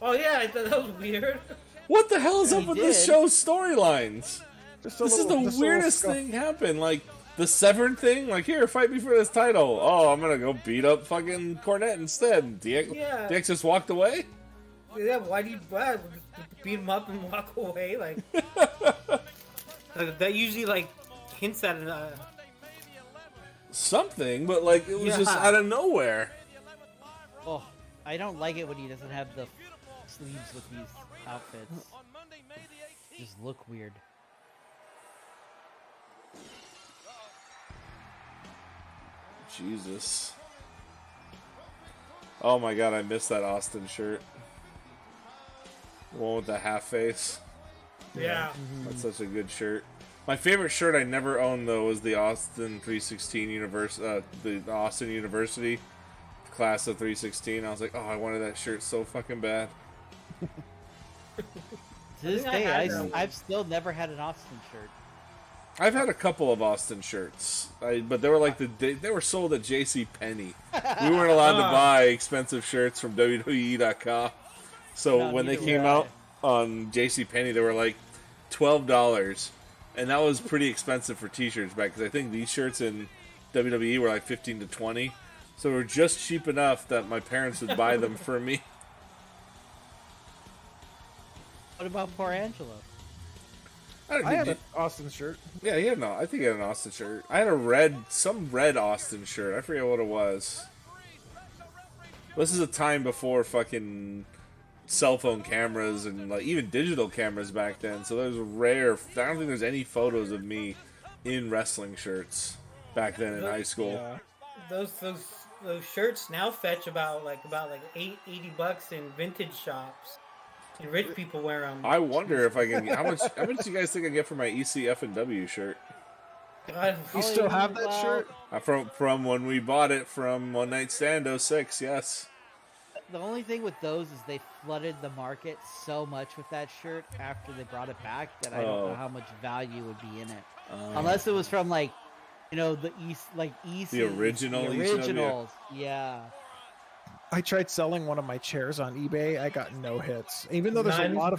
Oh yeah, I thought that was weird. What the hell is up He with did. this show's storylines? This is the weirdest thing happened. Like the Severn thing. Like, here, fight me for this title. Oh, I'm gonna go beat up fucking Cornette instead. Yeah. DX just walked away. Yeah, why do you beat him up and walk away? Like that usually hints at something, but it was just out of nowhere. Oh, I don't like it when he doesn't have the sleeves with these outfits. Just look weird. Jesus. Oh my god, I missed that Austin shirt. The one with the half face. Yeah. That's such a good shirt. My favorite shirt I never owned though was the Austin 316 the Austin University class of 316. I was like, oh, I wanted that shirt so fucking bad. To this day, I've still never had an Austin shirt. I've had a couple of Austin shirts, but they were they were sold at J.C. Penney. We weren't allowed to buy expensive shirts from WWE.com. So No, when they neither came were out on J.C. Penney, they were $12, and that was pretty expensive for T-shirts back. Because I think these shirts in WWE were $15 to $20, so they were just cheap enough that my parents would buy them for me. What about poor Angelo? I had an Austin shirt. Yeah, he had I think he had an Austin shirt. I had some red Austin shirt. I forget what it was. This is a time before fucking cell phone cameras and even digital cameras back then. So there's rare. I don't think there's any photos of me in wrestling shirts back then in high school. Yeah. Those shirts now fetch about $80 in vintage shops. And rich people wear them. I wonder if I can. How much do you guys think I get for my ECF and W shirt? You still have that shirt? From when we bought it from One Night Stand 06, yes. the only thing with those is they flooded the market so much with that shirt after they brought it back that I don't know how much value would be in it, unless it was from like, the East, The original the ECW. originals. Yeah. I tried selling one of my chairs on eBay. I got no hits, even though there's None?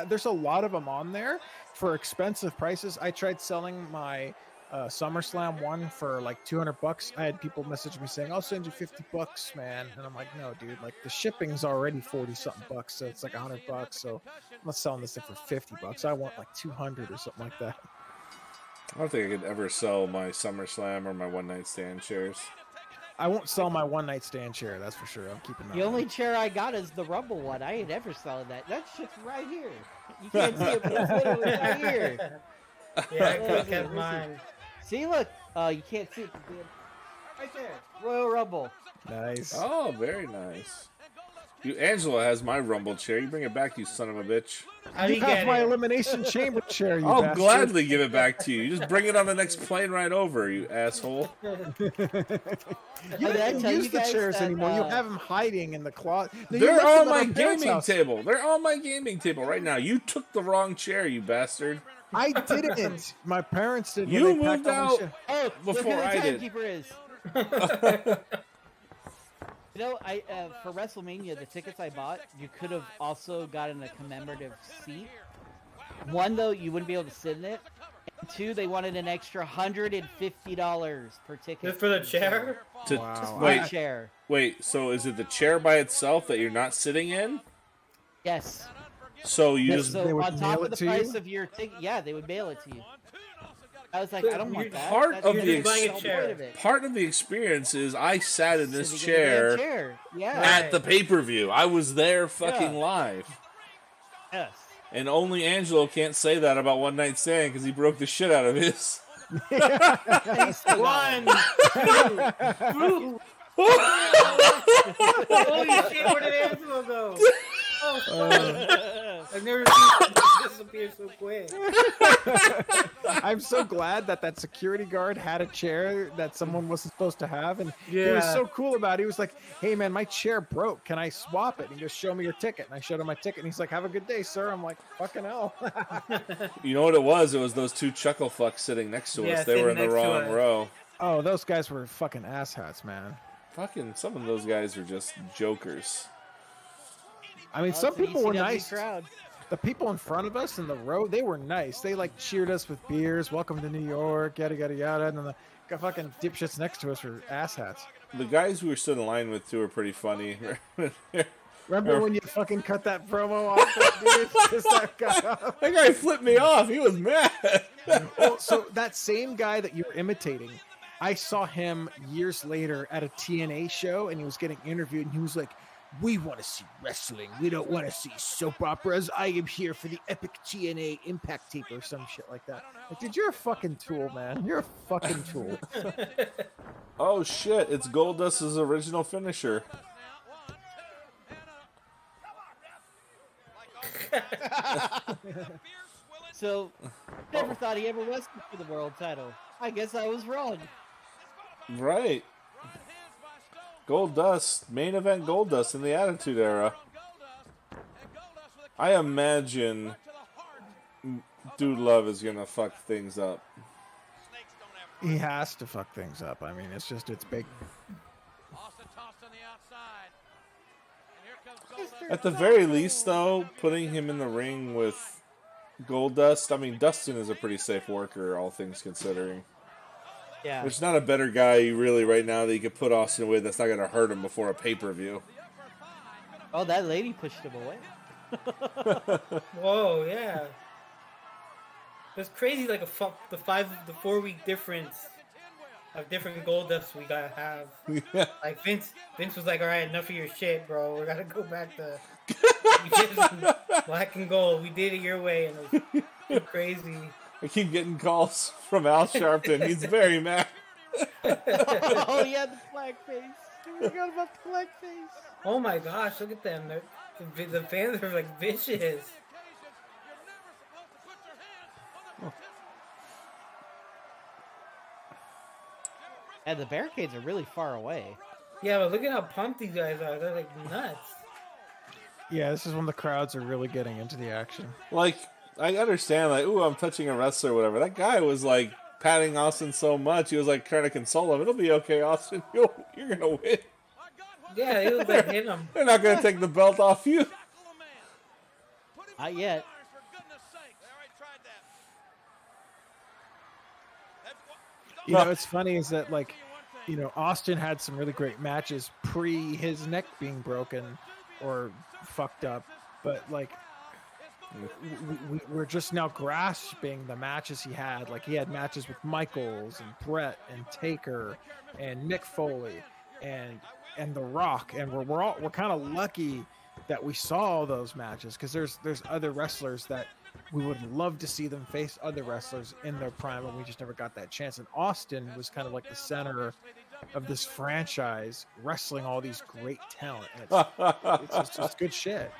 there's a lot of them on there for expensive prices. I tried selling my SummerSlam one for like $200. I had people message me saying, "I'll send you $50, man," and I'm like, "No, dude. Like the shipping's already $40-something bucks, so it's like $100. So I'm not selling this thing for $50. I want like 200 or something like that." I don't think I could ever sell my SummerSlam or my one night stand chairs. I won't sell my one night stand chair. That's for sure. I'm keeping that. The only chair I got is the Rumble one. I ain't ever selling that. That shit's right here. You can't see it, but it's literally right here. Yeah, I could have kept mine. See, look. You can't see it. Right there. Royal Rumble. Nice. Oh, very nice. Angela has my Rumble chair. You bring it back, you son of a bitch. How do You you have get my it? elimination chamber chair. You I'll bastard. gladly give it back to you. You just bring it on the next plane right over, you asshole. You Did I don't tell use you the guys chairs that, anymore. You have them hiding in the closet. No, you They're left on them at my our parents' gaming house. table. They're on my gaming table right now. You took the wrong chair, you bastard. I didn't. My parents did. when You they packed moved all my out shit. Oh, before look I who the did. timekeeper is. I for WrestleMania, the tickets I bought, you could have also gotten a commemorative seat. One, though, you wouldn't be able to sit in it. And two, they wanted an extra $150 per ticket. Just for the chair? Wow. Wait, Chair. wait. So is it the chair by itself that you're not sitting in? Yes. So you Yes, just They so would on mail top it of the to you? price of your ticket, yeah, they would mail it to you. I was like, I don't want that. Part That's of the the whole buying a point chair. of it. part of the experience is I sat in this Sitting in the damn chair chair. Yeah. at the pay-per-view. I was there fucking Yeah. live. Yes. And only Angelo can't say that about One Night Stand because he broke the shit out of his. One, two. Holy shit, where did Angelo go? Oh, fuck. I've never seen him disappear so quick. I'm so glad that security guard had a chair that someone wasn't supposed to have, and he was Yeah. so cool about it. He was like, "Hey man, my chair broke. Can I swap it?" And he goes, "Show me your ticket." And I showed him my ticket, and he's like, "Have a good day, sir." I'm like, "Fucking hell." You know what it was? It was those two chuckle fucks sitting next to Yeah, us. They were in sitting the next to wrong us. row. Oh, those guys were fucking asshats, man. Fucking some of those guys are just jokers. I mean, Oh, some it's an people were ECW nice. crowd. The people in front of us in the row, they were nice. They like cheered us with beers, "Welcome to New York," yada yada yada. And then the fucking dipshits next to us were asshats. The guys we were stood in line with too are pretty funny. Remember when you fucking cut that promo off that dude? Just that guy off? That guy flipped me off. He was mad. Well, so that same guy that you were imitating, I saw him years later at a TNA show, and he was getting interviewed, and he was like, "We want to see wrestling. We don't want to see soap operas. I am here for the epic TNA Impact tape," or some shit like that. Like, dude, you're a fucking tool, man. You're a fucking tool. Oh shit! It's Goldust's original finisher. So, never thought he ever was for the world title. I guess I was wrong. Right. Goldust, main event Goldust in the Attitude Era. I imagine Dude Love is gonna fuck things up. He has to fuck things up. I mean, it's big. At the very least, though, putting him in the ring with Goldust, I mean, Dustin is a pretty safe worker, all things considering. Yeah. There's not a better guy, really, right now that you could put Austin with that's not going to hurt him before a pay-per-view. Oh, that lady pushed him away. Whoa, yeah. It's crazy, like the 4 week difference of different Goldusts we gotta have. Yeah. Like Vince was like, "All right, enough of your shit, bro. We gotta go back to black and gold. We did it your way, and it was too crazy." I keep getting calls from Al Sharpton. He's very mad. Oh, yeah, the blackface. I forgot about the blackface. Oh my gosh, look at them. The fans are like vicious. And the barricades are really far away. Yeah, but look at how pumped these guys are. They're like nuts. Yeah, this is when the crowds are really getting into the action. Like, I understand, like, ooh, I'm touching a wrestler or whatever. That guy was, like, patting Austin so much. He was, like, trying to console him. It'll be okay, Austin. You're going to win. Yeah, he was like hitting him. They're not going to take the belt off you. Not yet. You know, it's funny is that, like, you know, Austin had some really great matches pre his neck being broken or fucked up, but like we're just now grasping the matches he had. Like he had matches with Michaels and Brett and Taker and Mick Foley and The Rock, and we're kind of lucky that we saw all those matches because there's other wrestlers that we would love to see them face other wrestlers in their prime, and we just never got that chance. And Austin was kind of like the center of this franchise, wrestling all these great talent. And it's just good shit.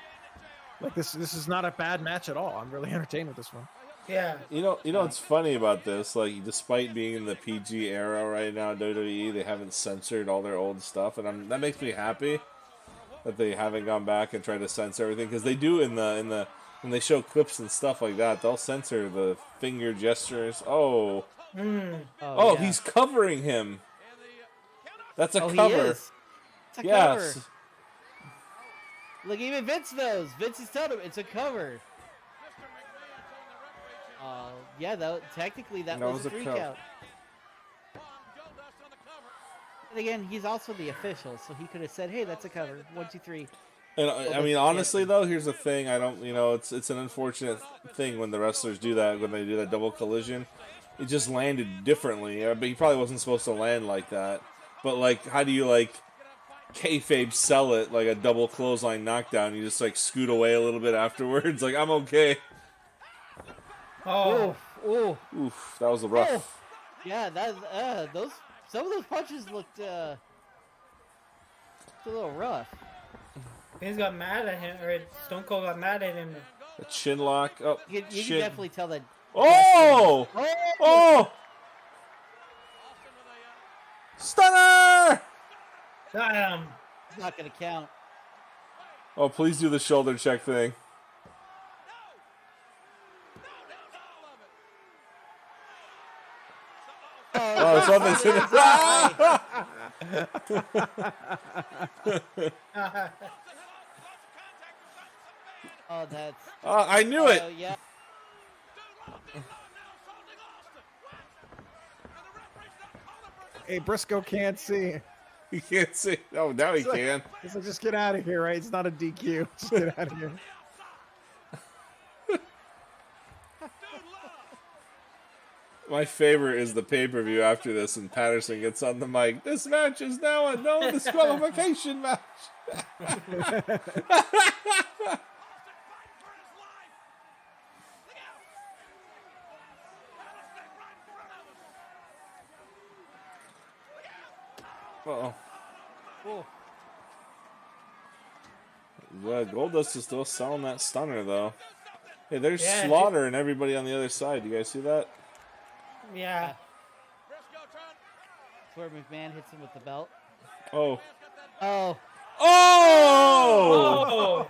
Like this is not a bad match at all. I'm really entertained with this one. Yeah. You know what's funny about this? Like, despite being in the PG era right now, WWE, they haven't censored all their old stuff, and that makes me happy that they haven't gone back and tried to censor everything, because they do in the when they show clips and stuff like that, they'll censor the finger gestures. Oh, Yeah. he's covering him. That's a He cover. is. It's a Yes. cover. Look, even Vince knows. Vince is telling him it's a cover. Yeah, technically that was a 3 cover. count. And again, he's also the official, so he could have said, "Hey, that's a cover. 1, 2, 3." And I mean, honestly, though, here's the thing. I don't, it's an unfortunate thing when the wrestlers do that, when they do that double collision. It just landed differently. But he probably wasn't supposed to land like that. But, like, how do you, like, kayfabe sell it, like a double clothesline knockdown? You just, like, scoot away a little bit afterwards. Like, I'm okay. Oh. Oof, that was a rough. Oh. Yeah, some of those punches looked a little rough. Vince got mad at him, or Stone Cold got mad at him. A chin lock. Oh, You can shit. definitely tell that. Oh! Oh! Stunner! Got him. It's not gonna count. Oh, please do the shoulder check thing. Oh, something's in it. Oh, that's. I knew it. Oh, yeah. Hey, Briscoe can't see. He can't see. Oh, now he can. He's like, just get out of here, right? It's not a DQ. Just get out of here. My favorite is the pay-per-view after this, and Patterson gets on the mic. This match is now a no disqualification match. Uh-oh. Cool. Yeah, Goldust is still selling that stunner, though. Hey, there's Yeah, Slaughter and everybody on the other side. You guys see that? Yeah. That's where McMahon hits him with the belt. Oh. Oh. Oh!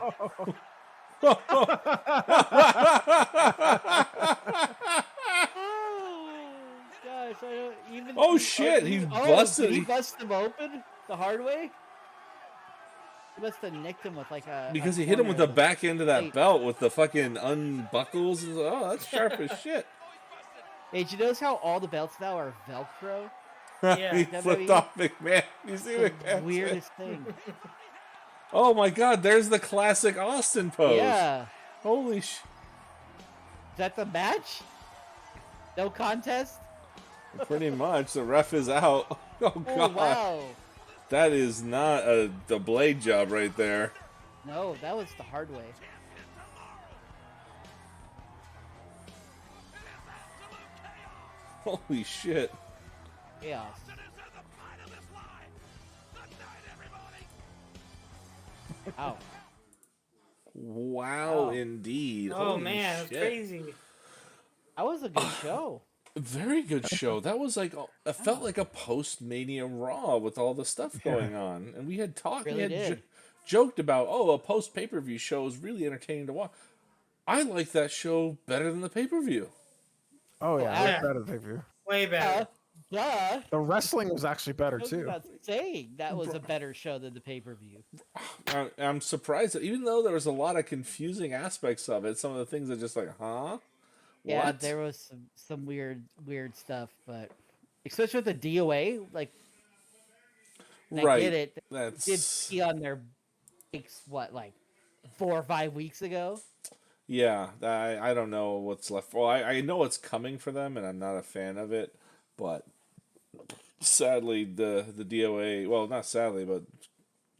Gosh, I don't even. Oh, shit, he's busted. Did he bust him open the hard way? He must have nicked him with like a. Because a he hit him with the corner. back end of that Hey. belt with the fucking unbuckles. Oh, that's sharp as shit. Hey, did you notice how all the belts now are Velcro? Yeah. He WWE. flipped off McMahon. You see The McMahon? weirdest thing. Oh my god, there's the classic Austin pose. Yeah. Holy Is that the match? No contest? Pretty much. The ref is out. Oh Oh, god. wow. That is not the blade job right there. No, that was the hard way. Holy shit. Chaos. Ow. Wow, Oh. indeed. Oh Holy man, that's shit. crazy. That was a good show. Very good show. That was like it felt like a post Mania Raw with all the stuff going on, and we had talked, Really we had did. joked about, a post pay-per-view show is really entertaining to watch. I like that show better than the pay-per-view. Oh yeah, Yeah. way better than you. Way better. Duh. The wrestling was actually better I was too. about saying that was a better show than the pay-per-view. I'm surprised that even though there was a lot of confusing aspects of it, some of the things are just like, huh? Yeah, What? there was some weird stuff, but especially with the DOA, like I Right. get it. They did That's pee on their bikes, what, like 4 or 5 weeks ago? yeah. I don't know what's left. Well, I know what's coming for them, and I'm not a fan of it, but sadly, the DOA. Well, not sadly, but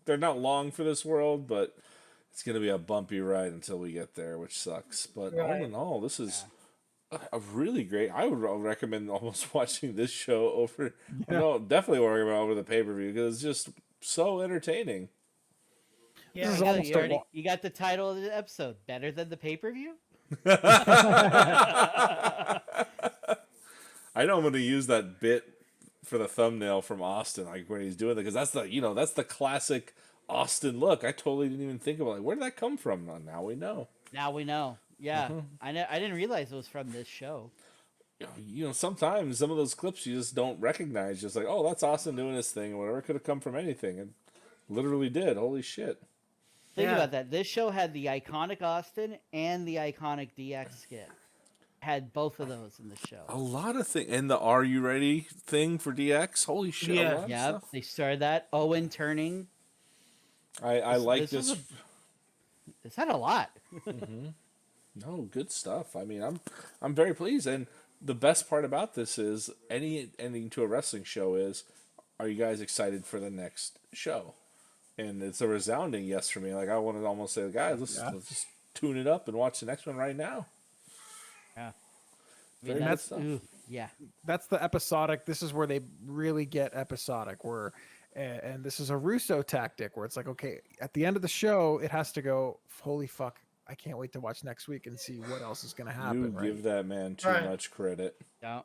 they're not long for this world, but it's gonna be a bumpy ride until we get there, which sucks. But all Right. in all, this is a really great. I would recommend almost watching this show over. No, definitely recommend over the pay per view because it's just so entertaining. This Yeah. is You, almost you, a already, wa- you got the title of the episode. Better than the pay-per-view? I know I'm going to use that bit for the thumbnail from Austin, like when he's doing it, because that's the classic Austin look. I totally didn't even think about where did that come from. Now we know. Now we know. Yeah. Mm-hmm. I didn't realize it was from this show. Sometimes some of those clips you just don't recognize. Just like, oh, that's Austin doing his thing, or whatever. It could have come from anything. It literally did. Holy shit. Think Yeah. about that. This show had the iconic Austin and the iconic DX skit. Had both of those in the show. A lot of things. And the Are You Ready thing for DX. Holy shit. Yeah. A lot of Yeah, stuff. they started that. Owen turning. I like this this. was This had a lot. No, good stuff. I mean, I'm very pleased, and the best part about this is any ending to a wrestling show is, are you guys excited for the next show? And it's a resounding yes for me. Like I want to almost say, guys, let's just tune it up and watch the next one right now. Yeah. Very that's good stuff. yeah. That's the episodic. This is where they really get episodic. Where, and this is a Russo tactic where it's like, okay, at the end of the show, it has to go. Holy fuck! I can't wait to watch next week and see what else is going to happen. You right? give that man too Right. much credit. No.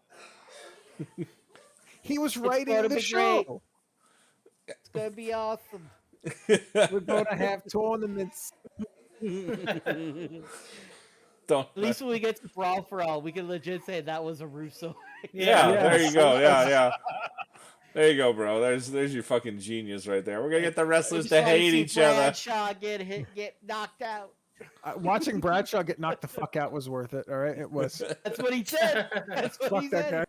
He was gonna writing the be show. It's gonna be awesome. We're going to have tournaments. Don't. At least when we get to Brawl for All, we can legit say that was a Russo. Yeah, Yes. there you go. Yeah. There you go, bro. There's your fucking genius right there. We're gonna get the wrestlers to hate each other. Bradshaw get knocked out. Watching Bradshaw get knocked the fuck out was worth it. All right, it was. That's what he said. That's what Fuck he that said.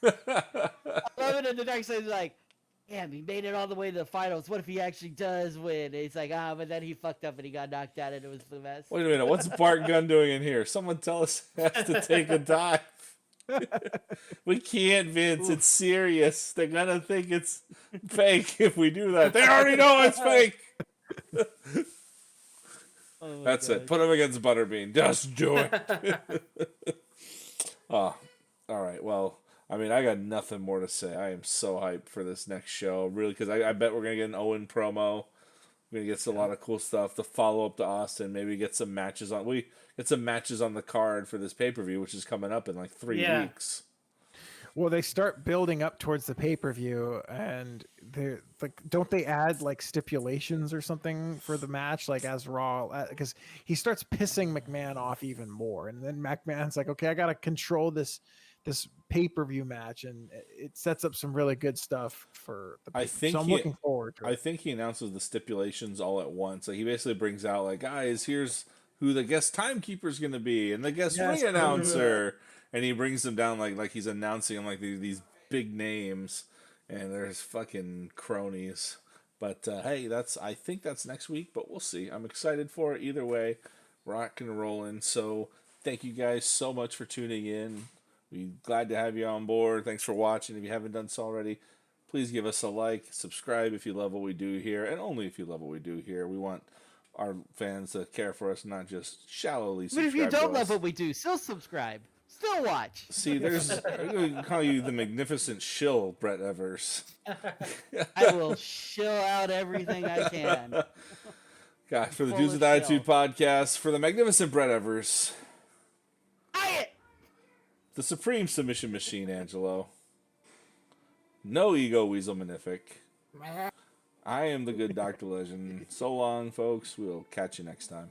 guy. I love it. And the next thing's like, damn, he made it all the way to the finals. What if he actually does win? And he's like, but then he fucked up and he got knocked out and it was the best. Wait a minute. What's Bart Gunn doing in here? Someone tell us he has to take a dive. We can't, Vince. It's serious. They're gonna think it's fake if we do that. They already know it's fake. Oh my That's God. it. Put him against Butterbean. Just do it. Oh, all right. Well, I mean, I got nothing more to say. I am so hyped for this next show, really, because I bet we're gonna get an Owen promo. We're gonna get a lot of cool stuff. The follow up to Austin. Maybe get some matches on. We get some matches on the card for this pay per view, which is coming up in like 3 Yeah. weeks. Well, they start building up towards the pay-per-view, and they're like, don't they add like stipulations or something for the match, like as Raw? Because he starts pissing McMahon off even more, and then McMahon's like, okay, I gotta control this pay-per-view match, and it sets up some really good stuff for the. I think so. I'm looking forward to it. I think he announces the stipulations all at once. Like he basically brings out like, guys, here's who the guest timekeeper is going to be and the guest Yes. ring announcer, and he brings them down like he's announcing them like these big names, and there's fucking cronies. But hey, I think that's next week, but we'll see. I'm excited for it either way. Rock and rolling. So thank you guys so much for tuning in. We're glad to have you on board. Thanks for watching. If you haven't done so already, please give us a like, subscribe if you love what we do here, and only if you love what we do here. We want our fans to care for us, not just shallowly Even subscribe if you don't to love us. what we do, still subscribe. Still watch. See, I'm going to call you the magnificent shill, Brett Evers. I will shill out everything I can. God, for the Full Dudes of with Attitude podcast, for the magnificent Brett Evers. Buy it! The Supreme Submission Machine, Angelo. No ego, Weasel Magnific. I am the good Dr. Legend. So long, folks. We'll catch you next time.